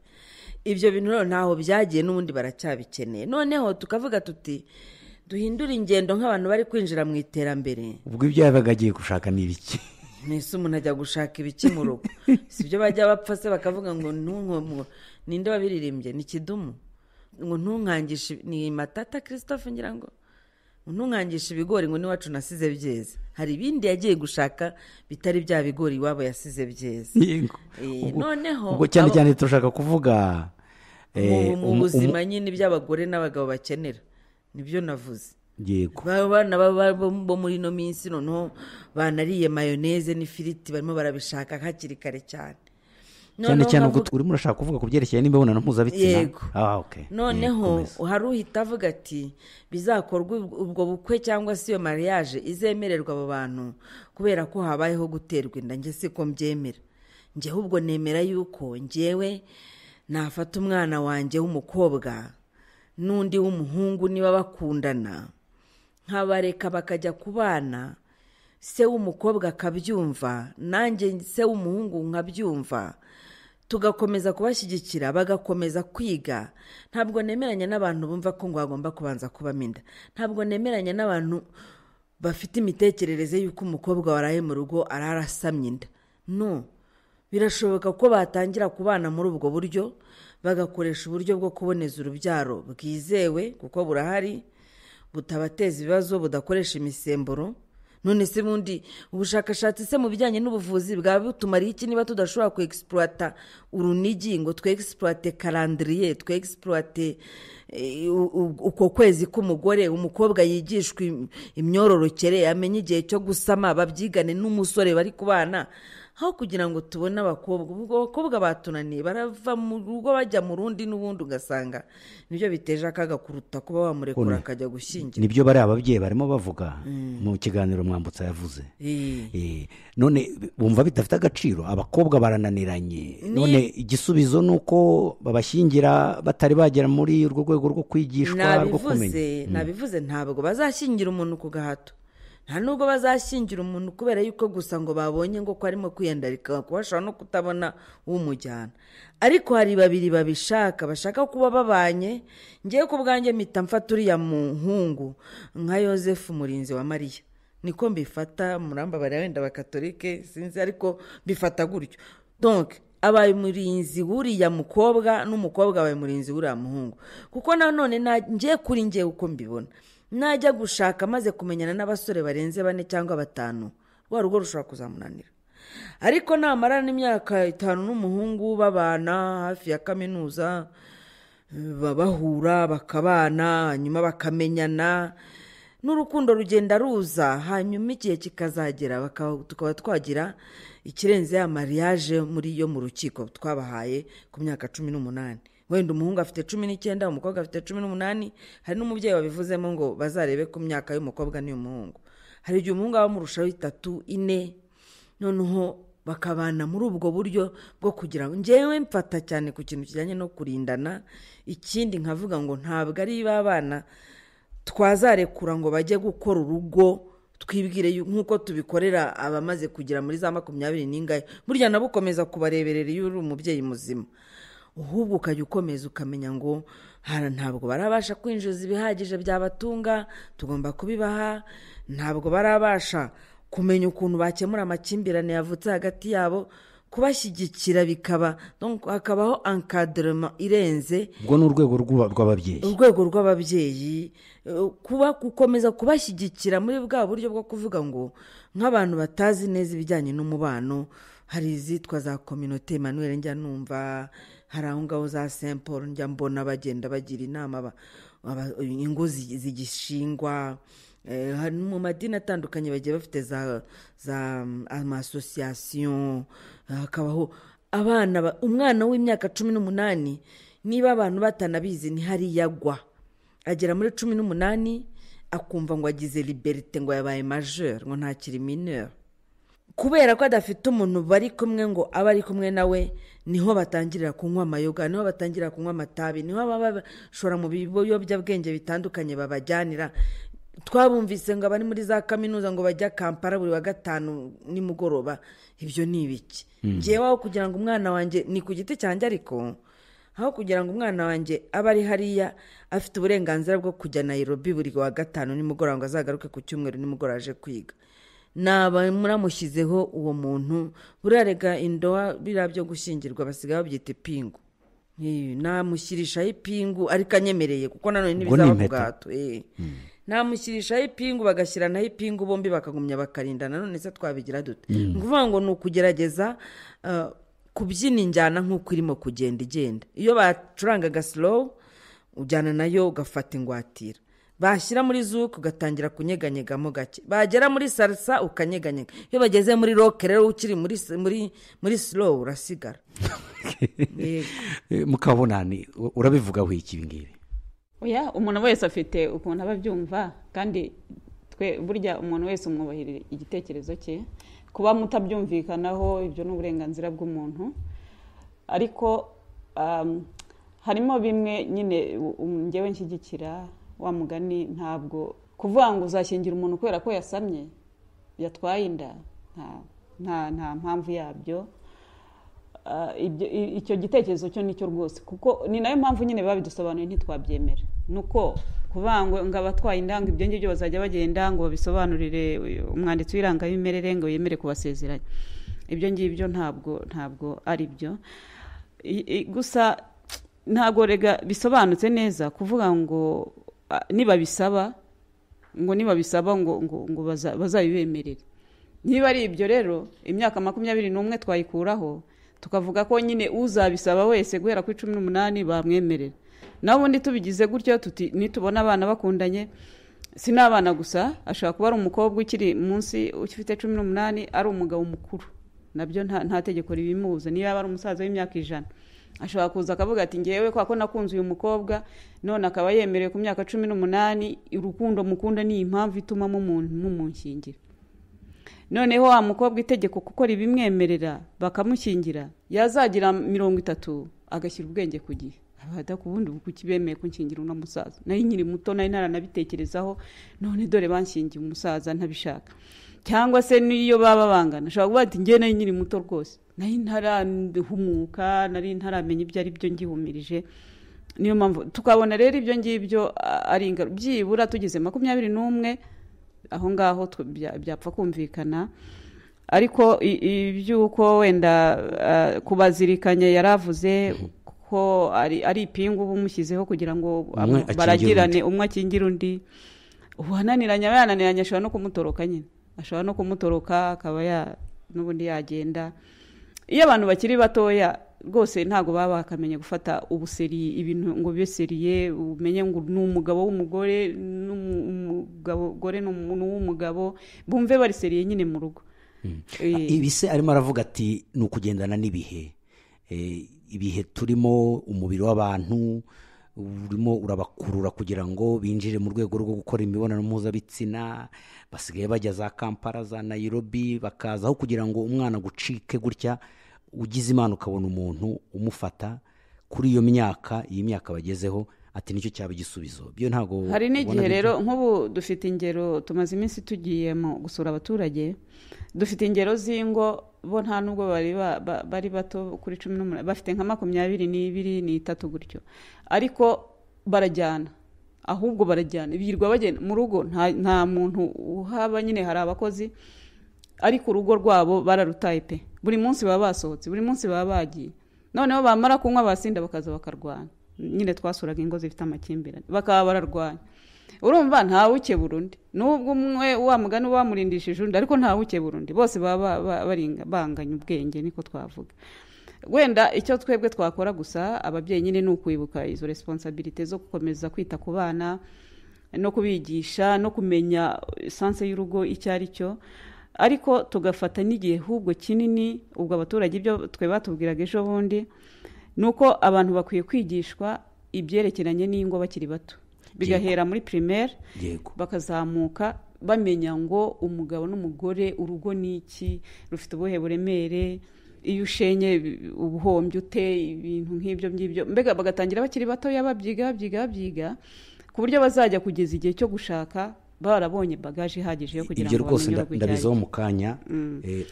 ibyo bintu rero ntaho byagiye, n'ubundi baracyabikeneye. noneho tukavuga tuti duhindura ingendo nk'abantu bari kwinjira mu iterambere. ubwo ibyo yabaga agiye gushaka ni ibiki? nese umuntu ajya gushaka ibiki mu rugo? si byo bajya bapfa se bakavuga ngo ninde wabiririmbye? ni Kidumu ngo ntunkangishe, ni Matata Christophe ngira ngo ntunkangishe ibigori ngo niwacu nasize byeze. hari ibindi yagiye gushaka bitari bya bigori iwabo yasize byeze. noneho ubwo cyane cyane turashaka kuvuga mu buzima nyine iby'abagore n'abagabo bakenera, nibyo navuze. yego, abana bo muri ino minsi noneho banariye mayoneze n'ifiriti barimo barabishaka hakiri kare cyane. cyane cyane ubwo urimo urashaka kuvuga ku byerekeye n'imibonano mpuzabitsina. okay. noneho hari uhita avuga ati bizakorwa ubwo bukwe cyangwa se iyo mariage izemererwa abo bantu kubera ko habayeho guterwa inda. njye siko mbyemera. njye ahubwo nemera yuko njyewe nafata umwana wanjye w'umukobwa n'undi w'umuhungu niba bakundana nkabareka bakajya kubana, se w'umukobwa akabyumva nanjye se w'umuhungu nkabyumva, tugakomeza kubashyigikira bagakomeza kwiga. ntabwo nemeranya n'abantu bumva ko ngo bagomba kubanza kubamo inda. ntabwo nemeranya n'abantu bafite imitekerereze y'uko umukobwa waraye mu rugo ararasamye inda. no, birashoboka ko batangira kubana muri ubwo buryo, bagakoresha uburyo bwo kuboneza urubyaro bwizewe kuko burahari, butabateza ibibazo, budakoresha imisemburo. none se bundi ubushakashatsi se mu bijyanye n'ubuvuzi bwaba butumariye iki niba tudashobora ku-exploiter urunigi ngo twe-exploiter calendrier, twe-exploiter uko kwezi k'umugore, umukobwa yigishwa imyororokere, amenye igihe cyo gusama, babyigane n'umusore bari kubana, aho kugira ngo tubone abakobwa batunaniye barava mu rugo bajya mu rundi n'ubundi, ugasanga nibyo biteje akaga kuruta kuba wamurekura akajya gushyingira. nibyo bari ababyeyi barimo bavuga mu kiganiro Mwambutsa yavuze. none bumva bidafite agaciro, abakobwa barananiranye. none igisubizo ni uko babashyingira batari bagera muri urwo rwego rwo kwigishwa, rwo kumenya. nabivuze ntabwo bazashyingira umuntu ku gahato, nta nubwo bazashyingira umuntu kubera yuko gusa ngo babonye ngo ko arimo kwiyandarika, kuba bashobora no kutabona umujyana. ariko hari babiri babishaka, bashaka kuba babanye. ngewe ku bwanjye mpita mfata uriya muhungu nka Yosefu Murinzi wa Mariya, niko mbifata. murambabarira wenda abakatolike sinzi, ariko mbifata gutyo. donc abaye umurinzi w'uriya mukobwa n'umukobwa abaye umurinzi w'uriya muhungu, kuko nanone ngiye kuri ngewe uko mbibona, najya gushaka maze kumenyana n'abasore barenze 4 cyangwa 5, rwa rugo rushobora kuzamunanira. ariko namara n'imyaka 5 n'umuhungu babana hafi ya kaminuza, bahura bakabana hanyuma bakamenyana n'urukundo rugenda ruza hanyuma igihe kikazagera tukaba twagira ikirenze ya mariage muri yo mu rukiko twabahaye ku myaka 18. wenda umuhungu afite 19 umukobwa afite 18. hari n'umubyeyi wabivuzemo ngo bazarebe ku myaka y'umukobwa n'iy'umuhungu. hari igihe umuhungu aba murushaho 3 4 noneho bakabana muri ubwo buryo bwo kugira ngo njyewe mfata cyane ku kintu kijyanye no kurindana. ikindi nkavuga ngo ntabwo ari babana twazarekura ngo bajye gukora urugo twibwire nk'uko tubikorera abamaze kugira muri za 20 n'ingahe. burya nabo ukomeza kubareberera iyo uri umubyeyi muzima, ahubwo ukajya ukomeza ukamenya ngo ntabwo barabasha kwinjiza ibihagije byabatunga, tugomba kubibaha. ntabwo barabasha kumenya ukuntu bakemura amakimbirane yavutse hagati yabo, kubashyigikira bikaba hakabaho encadrement irenze. ubwo ni urwego rw'ababyeyi, urwego rw'ababyeyi gukomeza kubashyigikira muri bwa buryo bwo kuvuga ngo nk'abantu batazi neza ibijyanye n'umubano, hari izitwa za communauté Emmanuel njya numva, hari aho ngaho za Saint Paul njya mbona bagenda bagira inama ingo zigishingwa. hari mu madini atandukanye bagiye bafite za amasosiyasiyo. hakabaho umwana w'imyaka 18 niba abantu batanabizi ni hari yagwa agera muri 18 akumva ngo agize liberté ngo yabaye majeur ngo ntakiri mineur, kubera ko adafite umuntu bari kumwe ngo aba ari kumwe nawe. niho batangirira kunywa amayoga, niho batangirira kunywa amatabi, niho bashora mu biyobyabwenge bitandukanye babajyanira. twabumvise ngo abari muri za kaminuza ngo bajya Kampala buri wa gatanu nimugoroba. ibyo ni ibiki? njyewe aho kugira ngo umwana wanjye ni ku giti cyanjye, ariko aho kugira ngo umwana wanjye abe ari hariya afite uburenganzira bwo kujya Nairobi buri wa gatanu nimugoroba ngo azagaruke ku cyumweru nimugoroba aje kwiga, naba muramushyizeho uwo muntu. burarega indoa biriya byo gushyingirwa basigaye babyita ipingu. namushyirishaho ipingu ariko anyemereye, kuko nanone ntibizaba ku gahato. namushyirishaho ipingu bagashyiranaho ipingu bombi bakagumya bakarindana. none se twabigira dute? ni ukuvuga ngo ni ukugerageza kubyina injyana nk'uko irimo kugenda igenda. iyo bacurangaga slow ujyana nayo ugafata ingwatira, bashyira muri zuku ugatangira kunyeganyegamo gake, bagera muri salsa ukanyeganyega. iyo bageze muri rock rero ukiri muri slow urasigara. Mukabunani urabivugaho iki ibingibi? oya, umuntu wese afite ukuntu ababyumva, kandi twe burya umuntu wese umwubahirira igitekerezo cye. kuba mutabyumvikanaho ibyo ni uburenganzira bw'umuntu, ariko harimo bimwe nyine njyewe nshyigikira. wa mugani, ntabwo kuvuga ngo uzashyingira umuntu kubera ko yasamye yatwaye inda, nta mpamvu yabyo. icyo gitekerezo cyo nicyo rwose, kuko ni nayo mpamvu nyine babidusobanuye ntitwabyemera. nuko kuvuga ngo abatwaye inda ngo ibyo ngibyo bazajya bagenda ngo babisobanurire umwanditsi w'irangamimerere ngo yemere kubasezeranya. ibyo ngibyo ntabwo ari byo. gusa ntabwo rega bisobanutse neza kuvuga ngo nibabisaba ngo bazabibemerere. niba ari ibyo rero imyaka 21 twayikuraho tukavuga ko nyine uzabisaba wese guhera ku 18 bamwemerera. naho ubundi tubigize gutyo tuti nitubona abana bakundanye, si n'abana gusa, ashobora kuba ari umukobwa ukiri munsi ufite 18 ari umugabo mukuru, nabyo nta tegeko ribimuza. niba ari umusaza w'imyaka 100 ashobora kuza akavuga ati ngewe kwa ko nakunze uyu mukobwa none akaba yemerewe ku myaka 18, urukundo mukunda ni impamvu ituma mumunshingira. noneho wa mukobwa itegeko kuko ribimwemerera bakamushingira, yazagira 30 agashyira ubwenge ku gihe. abada kubundi kukibemeye kunshingira uno musaza, nari nyiri muto, nari naranabitekerezaho, none dore banshingiye umusaza ntabishaka. cyangwa se niyo baba bangana ashobora kuvuga ati ngewe nari nyiri muto rwose, nari ntarahumuka, nari ntaramenya ibyo ari byo ngihumirije. niyo mpamvu tukabona rero ibyo ngibyo ari ingaro. byibura tugeze 21 aho ngaho byapfa kumvikana. ariko ibyuko wenda kubazirikanya yaravuze ko ari ipingu bumushyizeho kugira ngo baragirane, umwe akingira undi. uhananiranye ashobora no kumutoroka nyine, akaba n'ubundi yagenda. iyo abantu bakiri batoya rwose ntabwo baba bakamenya gufata ubuseri ibintu ngo bibe seriye umenye ngo ni umugabo w'umugore n'umugore n'uw'umugabo bumve bari seriye nyine mu rugo. Ibi se arimo aravuga ati ni ukugendana n'ibihe, ibihe turimo, umubiri w'abantu urimo urabakurura kugira ngo binjire mu rwego rwo gukora imibonano mpuzabitsina, basigaye bajya za Kampala za Nairobi bakazaho kugira ngo umwana gucike gutya, ugize imana ukabona umuntu umufata kuri iyo myaka, iyi myaka bagezeho, ati nicyo cyaba igisubizo. Byo ntago hari n'igihe rero nk'ubu dufite ingero, tumaze iminsi tugiye mu gusura abaturage, dufite ingero z'ingo bo nta nubwo bari bato kuri 18, bafite nka 22 n'itatu gutyo, ariko barajyana, ahubwo barajyana birirwa bagenda mu rugo, nta muntu uhaba, nyine hari abakozi ariko urugo rwabo bararutaye pe, buri munsi baba basohotse, buri munsi baba bagiye, noneho bamara kunywa basinda bakaza bakarwana. Nyine twasuraga ingo zifite amakimbirane bakaba bararwanya, urumva ntawe ukebura undi, nubwo umwe wa mugani wamurindishije undi, ariko ntawe ukebura undi, bose baba banganya ubwenge, niko twavuga. Wenda icyo twebwe twakora gusa ababyeyi nyine ni ukwibuka izo responsibility zo gukomeza kwita ku bana no kubigisha no kumenya sanse y'urugo icyo ari cyo, ariko tugafata n'igihe hubwo kinini. Ubwo abaturage ibyo twe batubwiraga ejo bundi nuko abantu bakwiye kwigishwa ibyerekeranye n'ingo bakiri bato, bigahera muri primaire bakazamuka bamenya ngo umugabo n'umugore, urugo niki, rufite ubuhe buremere, iyo ushenye ubuhombye ute, ibintu nk'ibyo mbega bagatangira bakiri bato babyiga ku buryo bazajya kugeza igihe cyo gushaka barabonye bagaje ihagije yo kugira ngo ibyo rwose ndabizaho mu kanya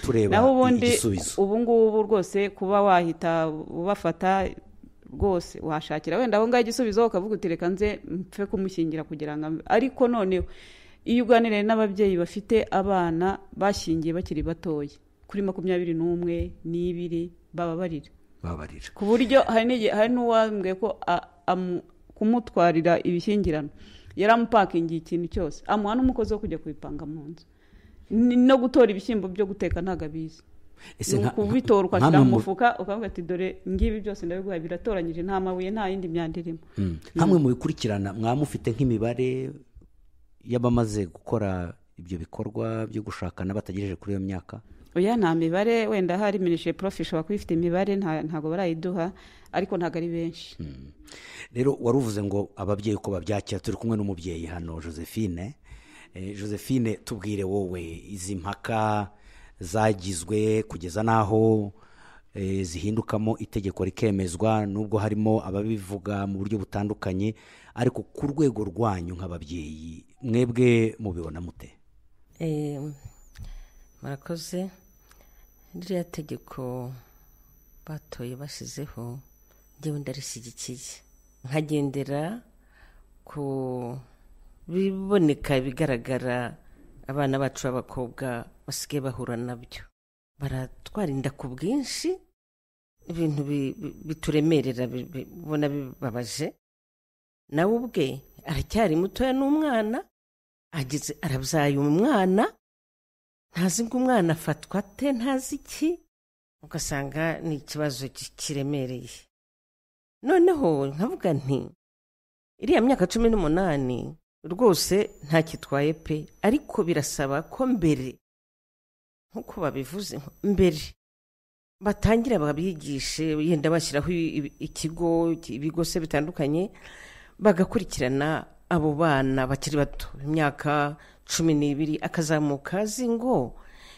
tureba igisubizo. Ubu ngubu rwose kuba wahita ubafata rwose washakira wenda aho ngaho igisubizo ukavuga uti reka nze mpfe kumushyingira kugira ngo, ariko noneho iyo uganiriye n'ababyeyi bafite abana bashyingiye bakiri batoya kuri 21 n'ibiri bababarira ku buryo hari n'uwambwiye ko kumutwarira ibishyingirano yaramupakingiye ikintu cyose, amuha n'umukozi wo kujya kubipanga mu nzu, no gutora ibishyimbo byo guteka ntago abizi, kubitora ukashyira mu mufuka ukavuga ati dore ngibi byose ndabiguhaye, biratoranyije, nta mabuye nta yindi myanda irimo. Hamwe mu bikurikirana mwamufite nk'imibare y'abamaze gukora ibyo bikorwa byo gushakana batagejeje kuri iyo myaka? Oya, nta mibare, wenda hari minishe prof ishobora kubifite imibare, ntago barayiduha, ariko ntago ari benshi. Rero waruvuze ngo ababyeyi uko babyakira, turi kumwe n'umubyeyi hano Josephine. Josephine, tubwire wowe izi mpaka zagizwe kugeza naho zihindukamo itegeko rikemezwa, nubwo harimo ababivuga mu buryo butandukanye, ariko ku rwego rwanyu nk'ababyeyi mwebwe mubibona mute? Murakoze. Ririya tegeko batoye bashyizeho njyewe ndarishyigikiye, nkagendera ku biboneka bigaragara abana bacu b'abakobwa basigaye bahura nabyo, baratwara inda ku bwinshi, ibintu bituremerera bibona bibabaje. Nawe ubwe aracyari mutoya n'umwana, arabyaye umwana, ntazi ngo umwana afatwa ate, ntazi iki, ugasanga ni ikibazo kiremereye. Noneho nkavuga nti iriya myaka 18 rwose nta kitwaye pe, ariko birasaba ko mbere, nk'uko babivuze, mbere batangira babigishe, yenda bashyiraho ibigo se bitandukanye, bagakurikirana abo bana bakiri bato imyaka 12 akazamuka, azi ngo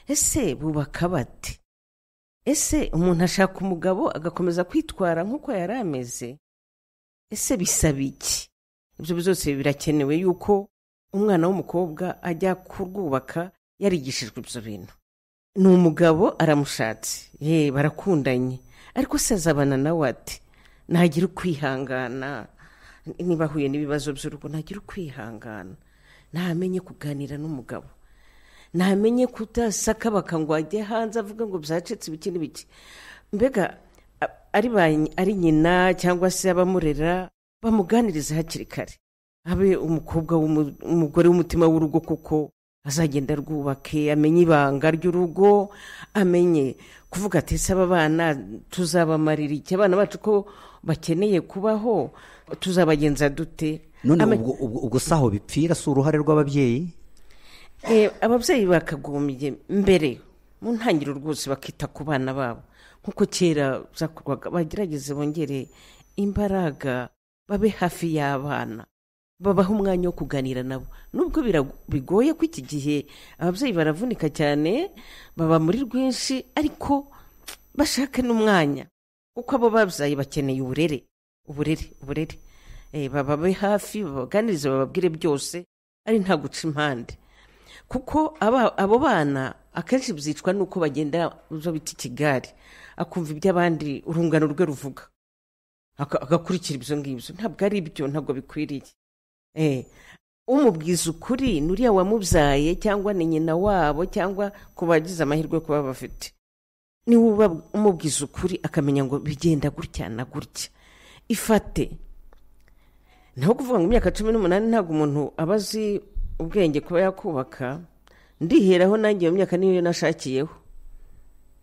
ese bubaka bate, ese umuntu ashaka umugabo agakomeza kwitwara nk'uko yari ameze, ese bisaba iki? Ibyo byose birakenewe yuko umwana w'umukobwa ajya kurwubaka yarigishijwe ibyo bintu. Ni umugabo aramushatse, barakundanye, ariko se azabana nawe ati? Ntagira ukwihangana, niba ahuye n'ibibazo by'urugo ntagira ukwihangana, ntamenye kuganira n'umugabo, ntamenye kutasakabaka ngo ajye hanze avuga ngo byacitse ibiki n'ibiki. Mbega ari nyina cyangwa se abamurera bamuganiriza hakiri kare, abe umukobwa umugore w'umutima w'urugo kuko azagenda rwubake, amenye ibanga ry'urugo, amenye kuvuga ati ese aba bana tuzabamarira iki, abana bacu ko bakeneye kubaho tuzabagenza dute. none ubwo saho bipfira si uruhare rw'ababyeyi? Ababyeyi bakagombye mbere mu ntangiriro rwose bakita ku bana babo nk'uko kera byakorwaga, bagerageze bongere imbaraga, babe hafi y'abana, babaha umwanya wo kuganira nabo. Nubwo bigoye ko iki gihe ababyeyi baravunika cyane, baba muri rwinshi, ariko bashaka n'umwanya, kuko abo babyeyi bakeneye uburere. Bababe hafi, babaganirize, bababwire byose, ari nta guca impande, kuko abo bana akenshi byicwa nuko bagenda uzo bita ikigari, akumva iby'abandi urungano rwe ruvuga, agakurikira ibyo ngibyo. Ntabwo ari byo, ntabwo bikwiriye. Umubwiza ukuri nuriya wamubyaye, cyangwa ni nyina wabo, cyangwa ku bagize amahirwe kuba bafite, niwe uba umubwiza ukuri, akamenya ngo bigenda gutya na gutya, ifate. Naho kuvuga ngo imyaka 18 ntabwo umuntu aba azi ubwenge kuba yakubaka. Ndiheraho nanjye iyo myaka niyo nashakiyeho,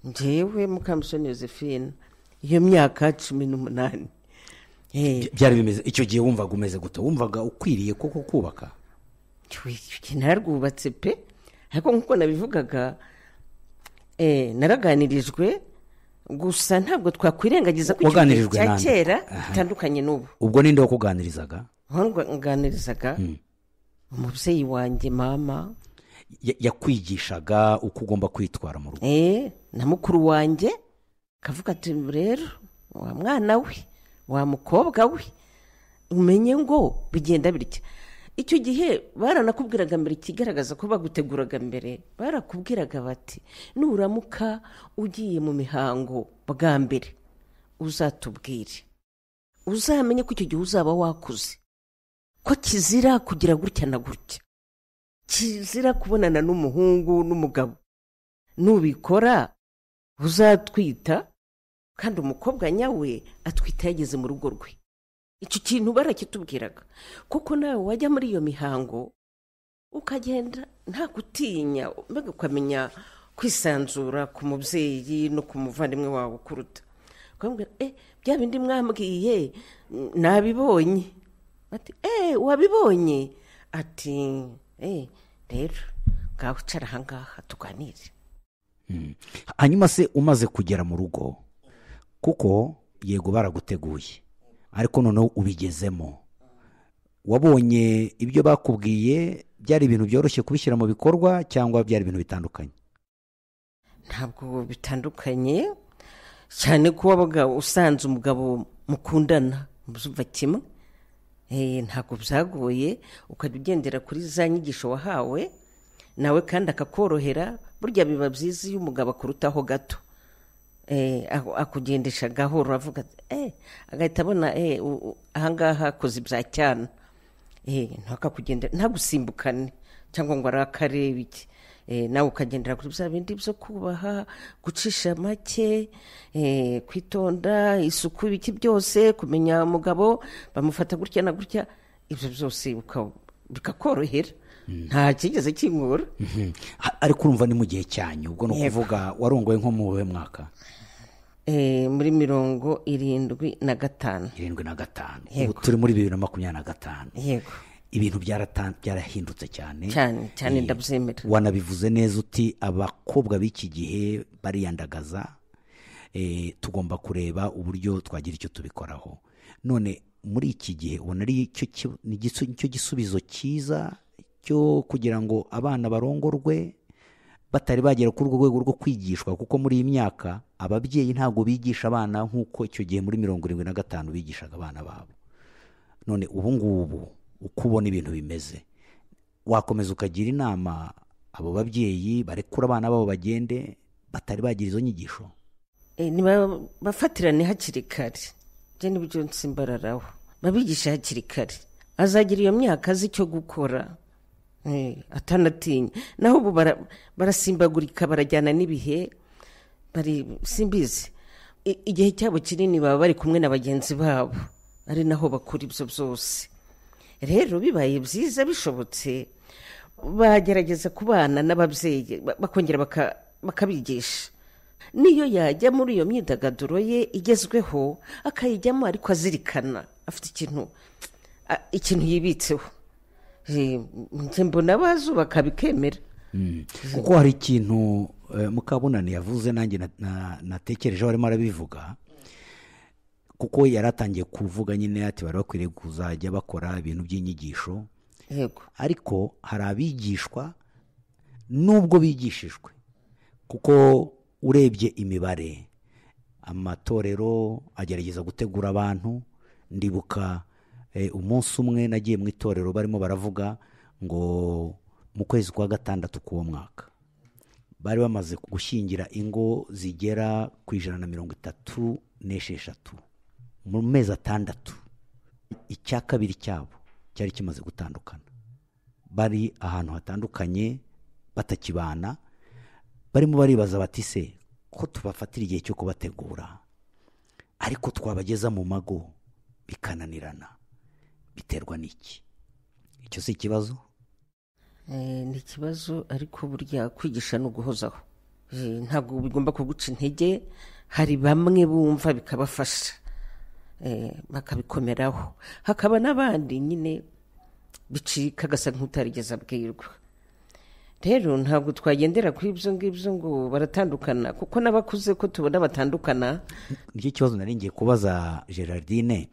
njyewe Mukamusoni Josephine, iyo myaka 18. Byari bimeze icyo gihe, wumvaga umeze gute? Wumvaga ukwiriye koko kubaka? Nararwubatse pe, ariko nk'uko nabivugaga, naraganirijwe, gusa ntabwo twakwirengagiza ko icyo cya kera bitandukanye n'ubu. Ubwo ninde wakuganirizaga? Nganirizaga umubyeyi wanjye, mama. Yakwigishaga uko ugomba kwitwara mu rugo? Na mukuru wanjye kavuga ati rero wa mwana we, wa mukobwa we, umenye ngo bigenda bitya. Icyo gihe baranakubwiraga mbere, ikigaragaza ko baguteguraga mbere, barakubwiraga bati nuramuka ugiye mu mihango bwa mbere uzatubwire, uzamenye ko icyo gihe uzaba wakuze, ko kizira kugira gutya na gutya, kizira kubonana n'umuhungu n'umugabo, nubikora uzatwita, kandi umukobwa nyawe atwita yageze mu rugo rwe. Icyo kintu barakitubwiraga, kuko nawe wajya muri iyo mihango ukagenda nta gutinya, mbega ukamenya kwisanzura ku mubyeyi no ku muvandimwe wawe ukuruta. Ukamubwira bya bindi mwambwiye nabibonye. Ati wabibonye? Ati rero ngaho ucara ahangaha tuganire. Hanyuma se umaze kugera mu rugo, kuko yego baraguteguye, ariko noneho ubigezemo, wabonye ibyo bakubwiye byari ibintu byoroshye kubishyira mu bikorwa, cyangwa byari ibintu bitandukanye? Ntabwo bitandukanye cyane, ko wabaga usanze umugabo mukundana muzumva kimwe. Ntabwo byagoye, ukajya ugendera kuri za nyigisho wahawe nawe, kandi akakorohera. Burya biba byiza iyo umugabo akurutaho gato, akugendesha gahoro, avuga agahita abona ahangaha akoze ibya cyane, ntagusimbukane cyangwa ngo arakareba iki. Nawe ukagendera kuri bya bindi byo kubaha, gucisha make, kwitonda, isuku, ibiki byose, kumenya umugabo bamufata gutya na gutya, ibyo byose bikakorohera, nta kigeze kinkura. Ariko urumva ni mu gihe cyanyu, ubwo ni ukuvuga warongoye nko mu buhe mwaka? Muri 75. 75. Ubu turi muri 2025. Yego. Ibintu byarahindutse cyane cyane, ndabyemera. Wanabivuze neza uti abakobwa b'iki gihe bariyandagaza, tugomba kureba uburyo twagira icyo tubikoraho. None muri iki gihe ubona ari cyo gisubizo cyiza cyo kugira ngo abana barongorwe batari bagera kuri urwo rwego rwo kwigishwa, kuko muri iyi myaka ababyeyi ntabwo bigisha abana nk'uko icyo gihe muri 75 bigishaga abana babo. None ubu ngubu uko ubona ibintu bimeze, wakomeza ukagira inama abo babyeyi barekura abana babo bagende batari bagira izo nyigisho? Niba bafatirane hakiri kare, je nibyo nsimbararaho, babigisha hakiri kare, azagira iyo myaka azi icyo gukora, atanatinya. Naho ubu barasimbagurika, barajyana n'ibihe, bari simbizi, igihe cyabo kinini baba bari kumwe na bagenzi babo, ari naho bakura ibyo byose. Rero bibaye byiza bishobotse, bagerageza kubana n'ababyeyi bakongera bakabigisha. Niyo yajya muri iyo myidagaduro ye igezweho akayijyamo ariko azirikana afite ikintu yibitseho, mbona bazubaka bikemera. kuko hari ikintu Mukabunani yavuze nanjye natekereje barimo arabivuga, kuko yari atangiye kuvuga nyine ati bari bakwiriye kuzajya bakora ibintu by'inyigisho. Yego. Ariko hari abigishwa nubwo bigishijwe, kuko urebye imibare amatorero agerageza gutegura abantu. Ndibuka umunsi umwe nagiye mu itorero barimo baravuga ngo mu kwezi kwa gatandatu k'uwo mwaka bari bamaze gushyingira ingo zigera ku 136 mu mezi 6. Icya kabiri cyabo cyari kimaze gutandukana, bari ahantu hatandukanye batakibana, barimo baribaza bati se ko tubafatira igihe cyo kubategura ariko twabageza mu mago bikananirana, biterwa n'iki? Icyo si ikibazo? Ni ikibazo, ariko burya kwigisha no guhozaho, ntabwo bigomba kuguca intege. Hari bamwe bumva bikabafasha bakabikomeraho, hakaba n'abandi nyine bicika agasa nk'utarigeze abwirwa. Rero ntabwo twagendera kuri ibyo ngibyo ngo baratandukana, kuko n'abakuze ko tubona batandukana. Nicyo kibazo nari ngiye kubaza Gerardine.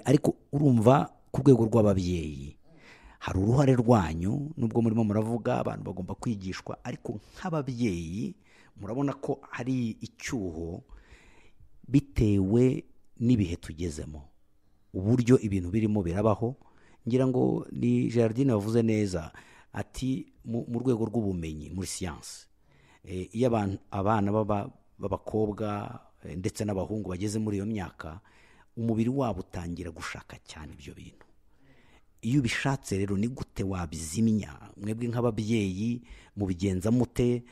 Ariko urumva ku rwego rw'ababyeyi hari uruhare rwanyu, nubwo murimo muravuga abantu bagomba kwigishwa, ariko nk'ababyeyi murabona ko hari icyuho bitewe n'ibihe tugezemo, uburyo ibintu birimo birabaho. Ngira ngo ni Gerardine wavuze neza ati mu rwego rw'ubumenyi muri siyansi, iyo abana b'abakobwa ndetse n'abahungu bageze muri iyo myaka, umubiri wabo utangira gushaka cyane ibyo bintu. Iyo ubishatse rero ni gute wabizimya? Mwebwe nk'ababyeyi mubigenza mute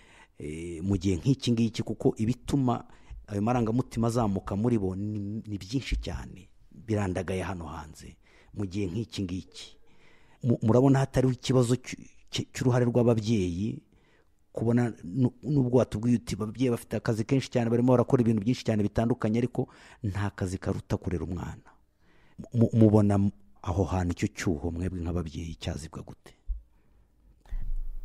mu gihe nk'iki ngiki? Kuko ibituma ayo marangamutima azamuka muri bo ni byinshi cyane, birandagaye hano hanze. Mu gihe nk'iki ngiki murabona hatariho ikibazo cy'uruhare rw'ababyeyi, kubona nubwo watubwiye uti ababyeyi bafite akazi kenshi cyane, barimo barakora ibintu byinshi cyane bitandukanye, ariko nta kazi karuta kurera umwana. Mubona aho hantu icyo cyuho mwebwe nk'ababyeyi cyazibwa gute?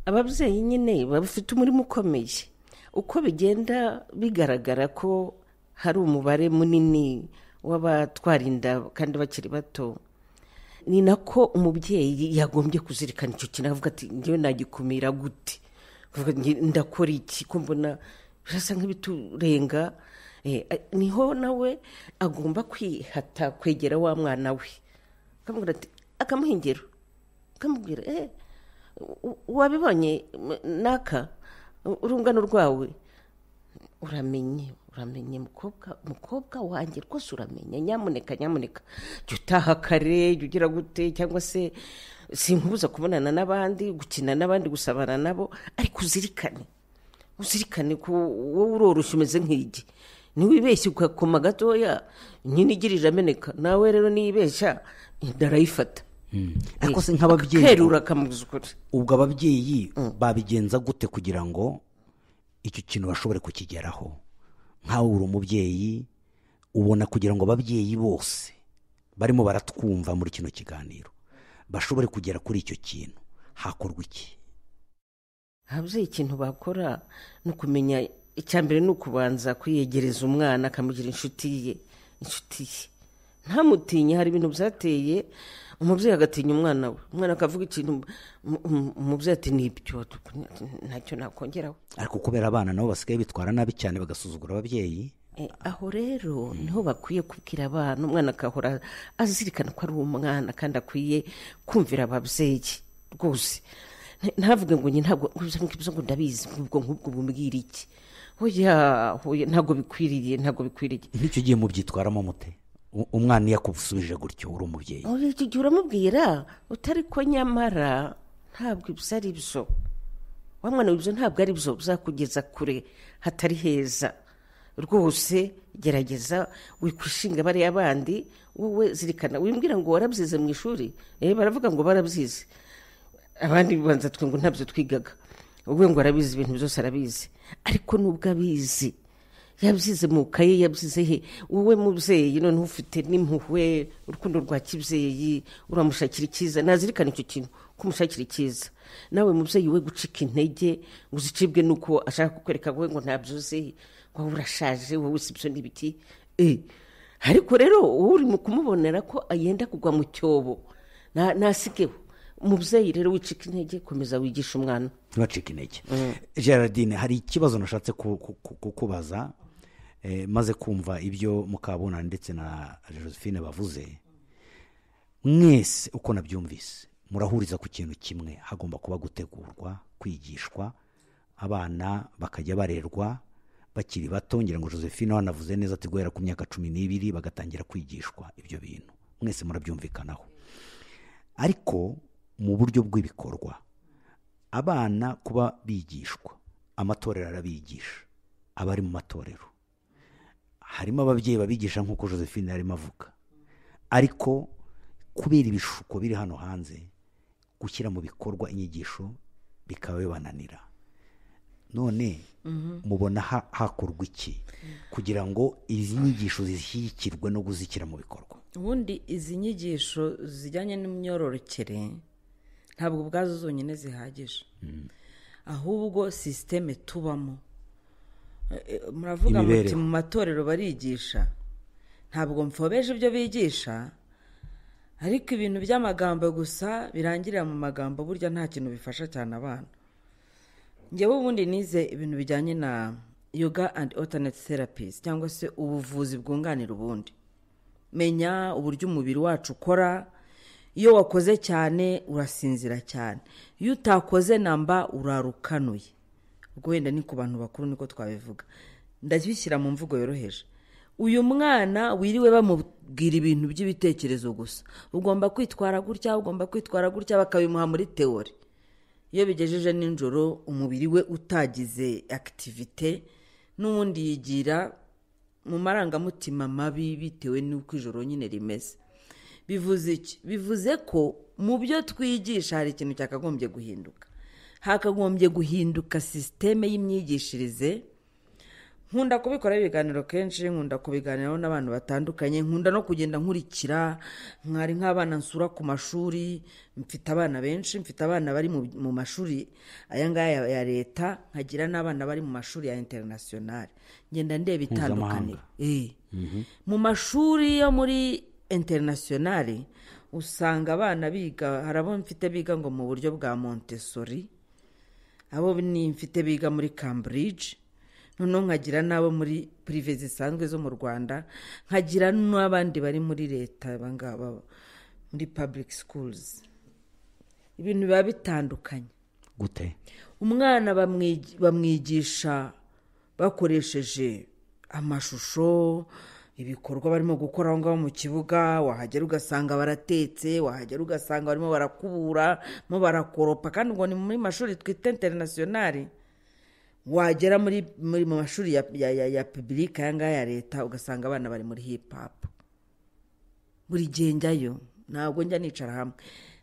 Ababyeyi nyine bafite umurimo ukomeye. Uko bigenda bigaragara ko hari umubare munini w'abatwara inda kandi bakiri bato, ni nako umubyeyi yagombye kuzirikana icyo kintu, avuga ati ngewe nagikumira gute, ndakora iki ko mbona birasa nk'ibiturenga. Niho nawe agomba kwihata kwegera wa mwana we, akamubwira ati akamuha ingero, akamubwira wabibonye naka urungano rwawe, uramenye mukobwa wanjye rwose, uramenye, nyamuneka jya utaha kare, jya ugira gute, cyangwa se sinkubuza kubonana n'abandi, gukina n'abandi, gusabana nabo, ariko uzirikane ko wowe uroroshye umeze nk'igi, niwibeshye ugakoma gatoya nyine igirira ameneka, nawe rero niyibeshya ndarayifata. Ariko se nk'ababyeyi kerura akamubuza ukuri, ubwo ababyeyi babigenza gute kugira ngo icyo kintu bashobore kukigeraho? Nkawe uri umubyeyi, ubona kugira ngo ababyeyi bose barimo baratwumva muri kino kiganiro bashobore kugera kuri icyo kintu, hakorwa iki? Ababyeyi ikintu bakora ni ukumenya, icyambere ni ukubanza kwiyegereza umwana, akamugira inshuti ye, ntamutinye. Hari ibintu byateye umubyeyi agatinya umwana we, umwana akavuga ikintu umubyeyi ati nibyo, ntacyo nakongeraho. Ariko kubera abana nabo basigaye bitwara nabi cyane bagasuzugura ababyeyi, aho rero niho bakwiye kubwira abana, umwana akahora azirikana ko ari umwana kandi akwiye kumvira ababyeyi rwose. Ntavuge ngo ntabwo ngibyo ngo ndabizi, nk'ubwo bumbwira iki? Hoya ntabwo bikwiriye. Nicyo gihe mubyitwaramo mute? Umwana iyo akubusubije gutyo uri umubyeyi, icyo gihe uramubwira utari ko nyamara ntabwo ibyo ari byo, wa mwana w'ibyo ntabwo ari byo, bizakugeza kure hatari heza rwose. Gerageza wikwishinga bariya abandi, wowe zirikana, wimbwira ngo warabyize mu ishuri, baravuga ngo barabyize, abandi banza twe ngo ntabyo twigaga, ubwo ngo arabizi ibintu byose arabizi, ariko nubwo abizi yabyize mu kaye, yabyize he? Wowe mubyeyi none ufite n'impuhwe, urukundo rwa kibyeyi, uramushakira icyiza, nazirikana icyo kintu kumushakira icyiza. Nawe mubyeyi we gucika intege ngo uzicibwe nuko ashaka kukwereka wowe ngo ntabyuze, ngo urashaje, wowe sibyo n'ibiki. Ariko rero uri mu kumubonera ko ayenda kugwa mu cyobo nasigeho. Umubyeyi rero wicika intege, komeza wigisha umwana, ntibacike intege. Gerardine, hari ikibazo nashatse kukubaza maze kumva ibyo Mukabunani ndetse na Josephine bavuze. Mwese uko nabyumvise murahuriza ku kintu kimwe, hagomba kuba gutegurwa, kwigishwa, abana bakajya barerwa bakiri bato. Ngira ngo Josephine wanavuze neza ati guhera ku myaka 12 bagatangira kwigishwa ibyo bintu. Mwese murabyumvikanaho. Ariko mu buryo bw'ibikorwa, abana kuba bigishwa, amatorero arabigisha, abari mu matorero harimo ababyeyi babigisha nk'uko Josephine yarimo avuga, ariko kubera ibishuko biri hano hanze, gushyira mu bikorwa inyigisho bikaba bibananira. None mubona hakorwa iki kugira ngo izi nyigisho zishyigikirwe no guzikira mu bikorwa? Ubundi izi nyigisho zijyanye n'imyororokere ntabwo ubwazo zonyine zihagije, ahubwo sisiteme tubamo. Muravuga muti mu matorero barigisha, ntabwo mfobeje ibyo bigisha, ariko ibintu by'amagambo gusa birangirira mu magambo, burya nta kintu bifasha cyane abana. Njyewe ubundi nize ibintu bijyanye na yoga and alternate therapies, cyangwa se ubuvuzi bwunganira ubundi. Menya uburyo umubiri wacu ukora. Iyo wakoze cyane urasinzira cyane, iyo utakoze namba urarukanuye. Ubwo wenda ni ku bantu bakuru niko twabivuga, ndabishyira mu mvugo yoroheje. Uyu mwana wiriwe bamubwira ibintu by'ibitekerezo gusa, ugomba kwitwara gutya, ugomba kwitwara gutya, bakabimuha muri teori. Iyo bigejeje ninjoro umubiri we utagize activite, n'ubundi yigira mu marangamutima mabi bitewe n'uko ijoro nyine rimeze. Bivuze iki? Bivuze ko mu byo twigisha hari ikintu cyakagombye guhinduka. Hakagombye guhinduka sisiteme y'imyigishirize. Nkunda kubikora ibiganiro kenshi, nkunda kubiganiraho n'abantu batandukanye, nkunda no kugenda nkurikira, nkari nk'abana nsura ku mashuri, mfite abana benshi, mfite abana bari mu mashuri aya ngaya ya leta, nkagira n'abana bari mu mashuri ya international. Ngenda ndeba itandukanye. Mu mashuri yo muri international usanga abana biga, harabo mfite biga ngo mu buryo bwa Montessori, abo ni mfite biga muri Cambridge, noneho nkagira n'abo muri privé zisanzwe zo mu Rwanda, nkagira n'abandi bari muri leta bangaba muri public schools. Ibintu biba bitandukanye. Gute? Umwana bamwigisha bakoresheje amashusho, ibikorwa barimo gukora aho ngaho mu kibuga, wahagera ugasanga baratetse, wahagera ugasanga barimo barakubura, mo barakoropa, kandi ngo ni muri mashuri twita international. Wagera muri mu mashuri ya public aya ngaya ya leta ugasanga abana bari muri hip hop. Buri gihe njyayo, ntabwo njya nicara hamwe,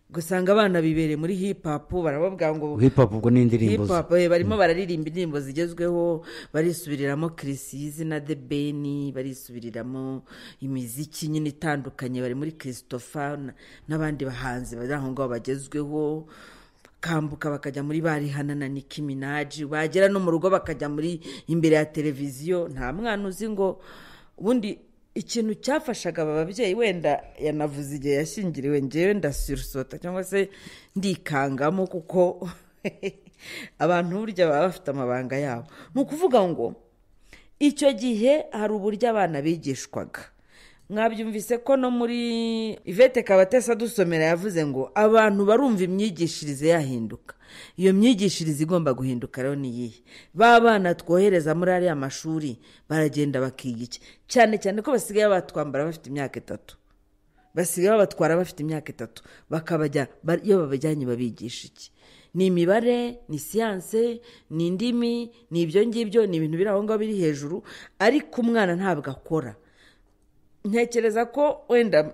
ugasanga abana bibereye muri hip hop, barababwira ngo hip hop ubwo ni indirimbo, hip hop barimo bararirimba indirimbo zigezweho, barisubiriramo Chris na The Ben, barisubiriramo imiziki nyine itandukanye, bari muri Christopher n'abandi bahanzi bari aho ngaho bagezweho. Kambuka bakajya muri Barihana na Nicki Minaj, bagera no mu rugo bakajya muri imbere ya televiziyo. Nta mwana uzi ngo ubundi ikintu cyafashaga aba babyeyi, wenda yanavuze igihe yashingiriwe, njyewe ndasursota cyangwa se ndikangamo, kuko abantu burya baba bafite amabanga yabo. Ni ukuvuga ngo icyo gihe hari uburyo abana bigishwaga. Mwabyumvise ko no muri Ivete Kabatesa dusomera yavuze ngo abantu barumva imyigishirize yahinduka. Iyo myigishirize igomba guhinduka rero ni yihe? Ba bana twohereza muri ariya mashuri baragenda bakiga iki? Cyane cyane ko basigaye batwambara bafite imyaka 3. Basigaye batwara bafite imyaka 3. Bakabajya iyo babajyanye babigisha iki? Ni imibare, ni siyanse, ni indimi, ni ibyo ngibyo, ni ibintu biri aho ngaho biri hejuru, ariko umwana ntabwo akora. Ntekereza ko wenda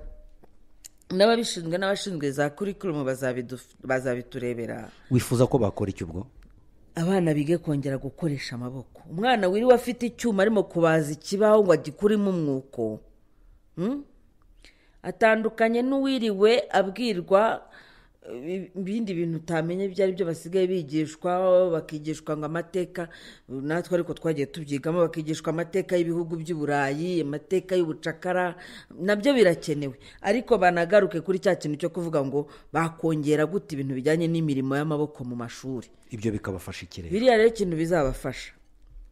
n'ababishinzwe n'abashinzwe za curriculum bazabiturebera. Wifuza ko bakora iki ubwo? Abana bige kongera gukoresha amaboko. Umwana wiriwe afite icyuma arimo kubaza ikibaho ngo agikuremo umwuko, atandukanye n'uwiriwe abwirwa ibindi bintu utamenye ibyo ari byo basigaye bigishwa, bakigishwa ngo amateka, natwe ariko twagiye tubyigamo, bakigishwa amateka y'ibihugu by'Uburayi, amateka y'ubucakara, nabyo birakenewe, ariko banagaruke kuri cya kintu cyo kuvuga ngo bakongera gute ibintu bijyanye n'imirimo y'amaboko mu mashuri. Ibyo bikabafasha ikirere. Biriya rero ikintu bizabafasha.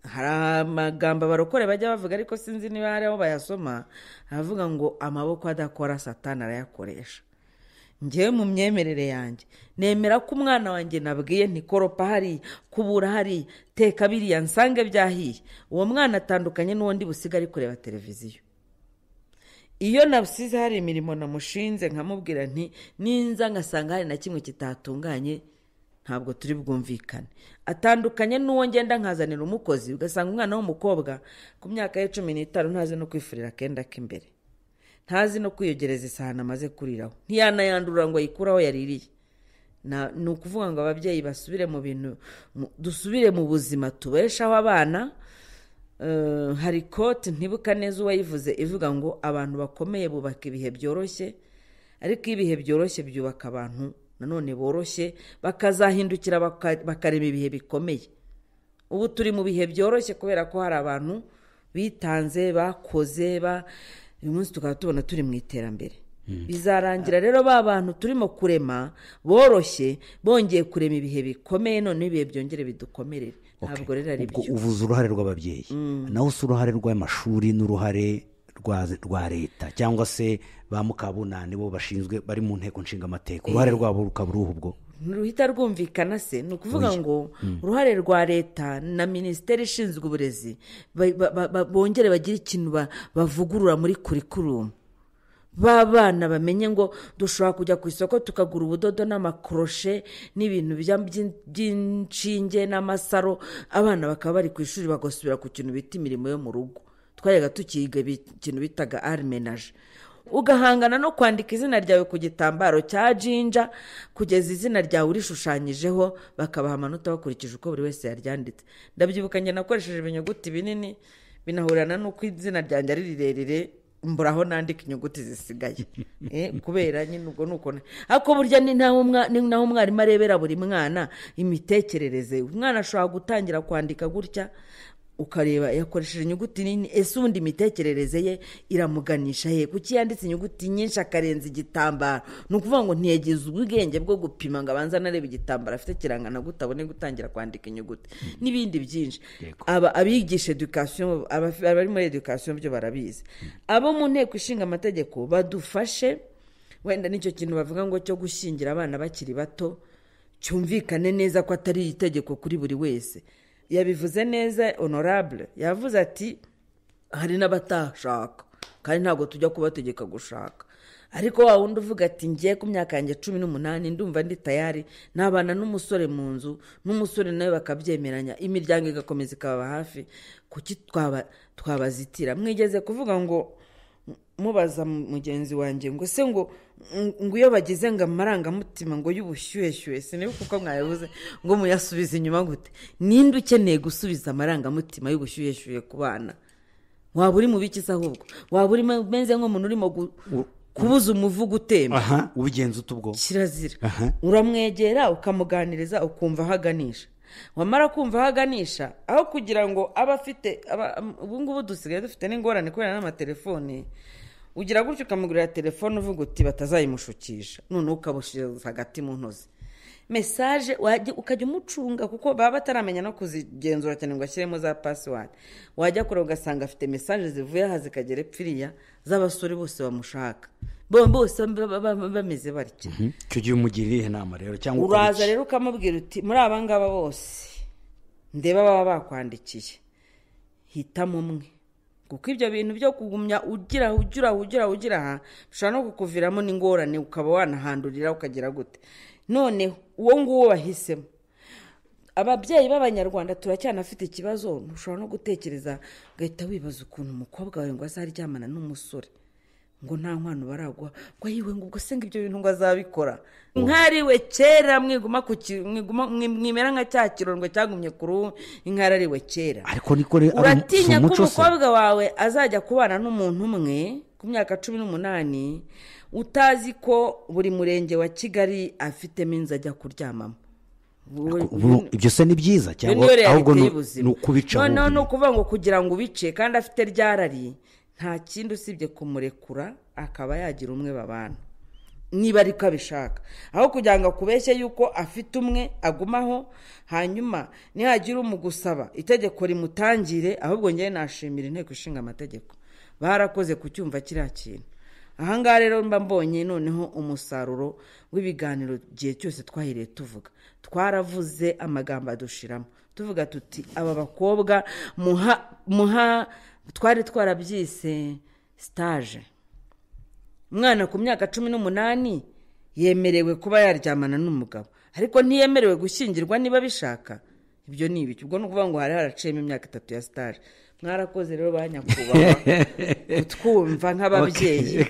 Hari amagambo abarokore bajya bavuga ariko sinzi niba hari aho bayasoma, aravuga ngo amaboko adakora Satani arayakoresha. Njyewe mu myemerere yanjye nemera ko umwana wanjye nabwiye ntikoropa hari, kubura hari, teka biriya nsange byahiye, uwo mwana atandukanye n'undi busiga ari kureba televiziyo. Iyo nabsize hari imirimo namushinze nkamubwira nti ninza ngasanga hari na kimwe kitatunganye, ntabwo turi bwumvikane. Atandukanye n'uwo ngenda nkazanira umukozi, ugasanga umwana w'umukobwa ku myaka ye 15 ntazi no kwifurira akenda k'imbere, ntazi no kwiyogereza isahani amaze kuriraho, ntiyanayandura ngo ayikuraho yaririye. Ni ukuvuga ngo ababyeyi basubire mu bintu, dusubire mu buzima tubeshaho abana. Hari kote ntibuka neza uwayivuze ivuga ngo abantu bakomeye bubaka ibihe byoroshye, ariko ibihe byoroshye byubaka abantu nanone boroshye, bakazahindukira bakarema ibihe bikomeye. Ubu turi mu bihe byoroshye kubera ko hari abantu bitanze, bakoze, uyu munsi tukaba tubona turi mu iterambere. Bizarangira rero ba bantu turimo kurema boroshye bongeye kurema ibihe bikomeye, none ibihe byongere bidukomerere. Ntabwo rero ari byo. Uvuze uruhare rw'ababyeyi, naho si uruhare rw'amashuri n'uruhare rwa leta cyangwa se ba mukabunani bo bashinzwe bari mu nteko nshinga amateka, uruhare rwabo rukaba uruhu ubwo? Ruhita rwumvikana se, ni ukuvuga ngo uruhare rwa leta na minisiteri ishinzwe uburezi bongere bagire ikintu bavugurura muri curriculum. Babana bamenye ngo dushobora kujya ku isoko tukagura ubudodo n'amakroshe n'ibintu by'inshinge n'amasaro, abana bakaba bari ku ishuri bagasubira ku kintu bita imirimo yo mu rugo. Twayaga tukiga ikintu bitaga armenage, ugahangana no kwandika izina ryawe ku gitambaro cya jinja kugeza izina ryawe urishushanyijeho, bakabaha amanota bakurikije uko buri wese yaryanditse. Ndabyibuka njye nakoresheje ibinyuguti binini binahurana n'uko izina ryanjye ari rirerire, mburaho nandika inyuguti zisigaye kubera nyine ubwo nuko. Ariko burya ni naho umwarimu arebera buri mwana imitekerereze. Umwana ashobora gutangira kwandika gutya ukareba yakoresheje inyuguti nini, ese ubundi imitekerereze ye iramuganisha he, kuki yanditse inyuguti nyinshi akarenza igitambaro? Ni ukuvuga ngo ntiyagize ubwenge bwo gupima ngo abanza nareba igitambaro afite kirangana gutabone gutangira kwandika inyuguti n'ibindi byinshi. Abigisha education, abari muri education byo barabizi. Abo mu nteko ishinga amategeko badufashe, wenda nicyo kintu bavuga ngo cyo gushyingira abana bakiri bato cyumvikane neza ko atari itegeko kuri buri wese. Yabivuze neza honorable, yavuze ati hari n'abatashaka kandi ntabwo tujya kubategeka gushaka, ariko wa wundi uvuga ati ngiye ku myaka yanjye 18 ndumva ndi tayari n'abana n'umusore mu nzu, n'umusore nawe bakabyemeranya, imiryango igakomeza ikaba hafi, kuki twabazitira? Mwigeze kuvuga ngo mubaza mugenzi wanjye ngo se ngo iyo bagize ngo amarangamutima ngo y'ubushyuheshyuhe, sinibuka uko mwabivuze, ngo muyasubize inyuma gute? Ninde ukeneye gusubiza amarangamutima y'ubushyuheshyuhe ku bana? Waba uri mu biki ahubwo? Waba uri meze nk'umuntu urimo kubuza umuvugo utemba? Ubigenza utubwo kirazira. Uramwegera ukamuganiriza ukumva ahaganisha, wamara kumva ahaganisha, aho kugira ngo abafite ubu ngubu dusigaye dufite n'ingorane kubera n'amatelefone, ugira gutyo ukamugurira telefone uvuga uti batazayimushukisha, none ukabushyira hagati mu ntozi message ukajya umucunga, kuko baba bataramenya no kuzigenzura cyane ngo ashyiremo za password. Wajya kure ugasanga afite message zivuye aha zikagera epfiriya z'abasore bose bamushaka, bose bameze batyo. Cyo gihe umugirira inama rero cyangwa uraza rero ukamubwira uti muri abangaba bose ndeba baba bakwandikiye, hitamo umwe, kuko ibyo bintu byo kugumya ugira bishobora no kukuviramo n'ingorane, ukaba wanahandurira ukagira gute. None uwo nguwo bahisemo. Ababyeyi b'Abanyarwanda turacyanafite ikibazo, ushobora no gutekereza ugahita wibaza ukuntu umukobwa wawe ngo azaryamana n'umusore ngo nta nkwano baragwa ngo yiwe ngo ubwo se ngo ibyo bintu ngo azabikora nkariwe kera mwimera nka cya kirondwe cyagumye ku ruhu inkarariwe kera. ariko niko uratinya ko umukobwa wawe azajya kubana n'umuntu umwe ku myaka 18 utazi ko buri murenge wa Kigali afitemo inzu ajya kuryamamo. ibyo se ni byiza cyangwa ahubwo ni ukubica? no no kuvuga ngo kugira ngo ubice kandi afite ryarari nta kindi usibye kumurekura akaba yagira umwe babana niba ariko abishaka, aho kugira ngo akubeshye yuko afite umwe agumaho hanyuma nihagira umugusaba itegeko rimutangire. Ahubwo ngiye nashimira inteko ishinga amategeko barakoze kucyumva kiriya kintu. Ahangaha rero mba mbonye noneho umusaruro w'ibiganiro gihe cyose twahiriye tuvuga, twaravuze amagambo adushiramo tuvuga tuti aba bakobwa muha twari twarabyise stage. Umwana ku myaka 18 yemerewe kuba yaryamana n'umugabo ariko ntiyemerewe gushyingirwa niba bishaka. Ibyo ni ibiki? Ubwo nukuvuga ngo hari haraciyemo imyaka 3 ya stage. Mwarakoze rero banyakubaha twumva nk'ababyeyi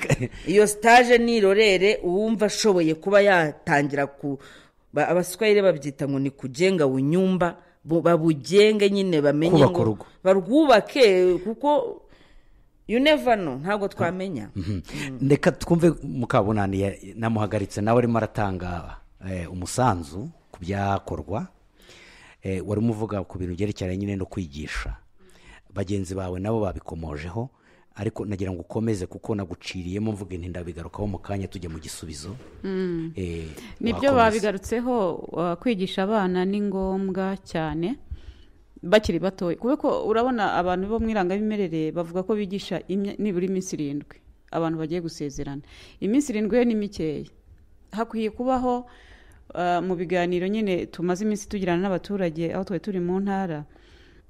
iyo stage nirorere uwumva ashoboye kuba yatangira ku abaswahili babyita ngo ni kujenga unyumba babugenge nyine bamenye ngo barwubake kuko you never know ntabwo twamenya. Ndeka twumve Mukabunani namuhagaritse nawe arimo aratanga umusanzu ku byakorwa wari muvuga ku bintu byerekeranye nyine no kwigisha bagenzi bawe nabo babikomojeho, ariko nagira ngo ukomeze kuko naguciriyemo mvuge nti ndabigarukaho mu kanya tujya mu gisubizo. Nibyo babigarutseho kwigisha abana ni ngombwa cyane bakiri batoye kuko urabona abantu bo mwirangamimerere bavuga ko bigisha nibura iminsi 7 abantu bagiye gusezerana. Iminsi 7 ni mikeya, hakwiye kubaho mu biganiro nyine tumaze iminsi tugirana n'abaturage aho turi mu ntara.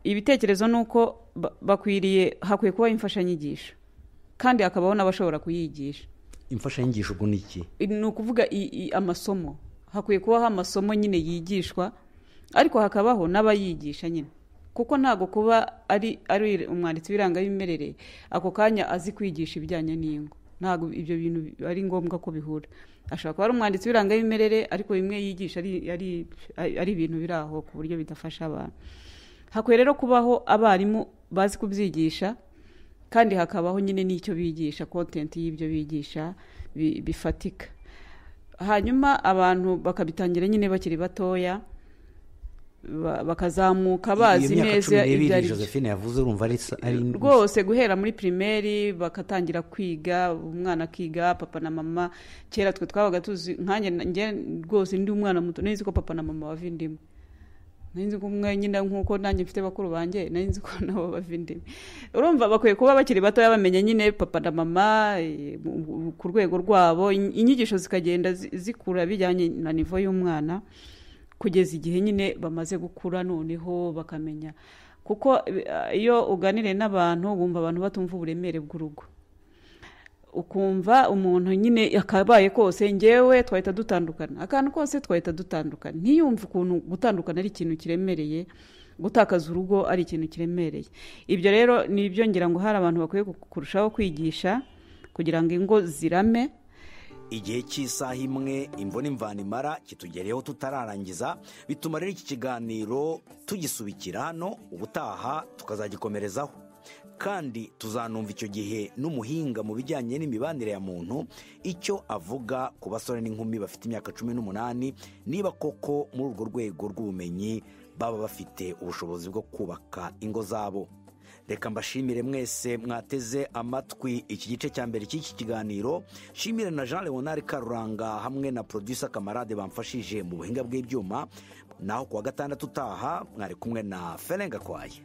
Ibitekerezo nuko hakwiye kuba imfashanyigisho kandi hakabaho n'abashobora kuyigisha. Imfashanyigisho ubwo ni iki? Ni ukuvuga amasomo, hakwiye kubaho amasomo nyine yigishwa ariko hakabaho n'abayigisha nyine, kuko ntago kuba ari umwanditsi w'irangabimerere ako kanya azi kwigisha ibijyanye n'ingo. Ntago ibyo bintu ari ngombwa ko bihura. Ashobora kuba ari umwanditsi w'irangabimerere ariko bimwe yigisha ari ibintu biri aho ku buryo bidafasha abantu. Hakwiye rero kubaho abarimu bazi kubyigisha kandi hakabaho nyine n'icyo bigisha, content y'ibyo bigisha bifatika. Hanyuma abantu bakabitangira nyine bakiri batoya bakazamuka bazi neza ibyo ari Josephine yavuze. Urumva ari rwose guhera muri primaire bakatangira kwiga, umwana akiga papa na mama. Kera twe twabaga tuzi nkanjye rwose ndi umwana muto nzi ko papa na mama bavindimwe, nzi ko umwe nyine nkuko nanjye mfite bakuru banjye nzi ko nabo bavindimwe. Urumva bakwiye kuba bakiri batoya bamenye nyine papa na mama ku rwego rwabo, inyigisho zikagenda zikura bijyanye na nivo y'umwana kugeza igihe nyine bamaze gukura noneho bakamenya. Kuko iyo uganire n'abantu bumva abantu batumva uburemere bw'urugo, ukumva umuntu nyine akabaye kose ngewe twahita dutandukana, akantu kose twahita dutandukana, ntiyumve ukuntu gutandukana ari ikintu kiremereye, gutakaza urugo ari ikintu kiremereye. Ibyo rero ni ibyo ngira ngo hari abantu bakwiye kurushaho kwigisha kugira ngo ingo zirame. Igihe cy'isaha imwe imboni mvanimara kitugereho tutararangiza, bituma rero iki kiganiro tugisubikira hano, ubutaha tukazagikomerezaho. Kandi tuzanumva icyo gihe n'umuhinga mu bijyanye n'imibanire ya muntu icyo avuga ku basore n'inkumi bafite imyaka 18, niba koko muri urwo rwego rw'ubumenyi baba bafite ubushobozi bwo kubaka ingo zabo. Reka mbashimire mwese mwateze amatwi iki gice cya mbere cy'iki kiganiro. Shimire na Jean Leonard Karuranga hamwe na producer Kamarade bamfashije mu buhinga bw'ibyuma. Naho kuwa gatandatu utaha mwari kumwe na Ferenga Kwaye.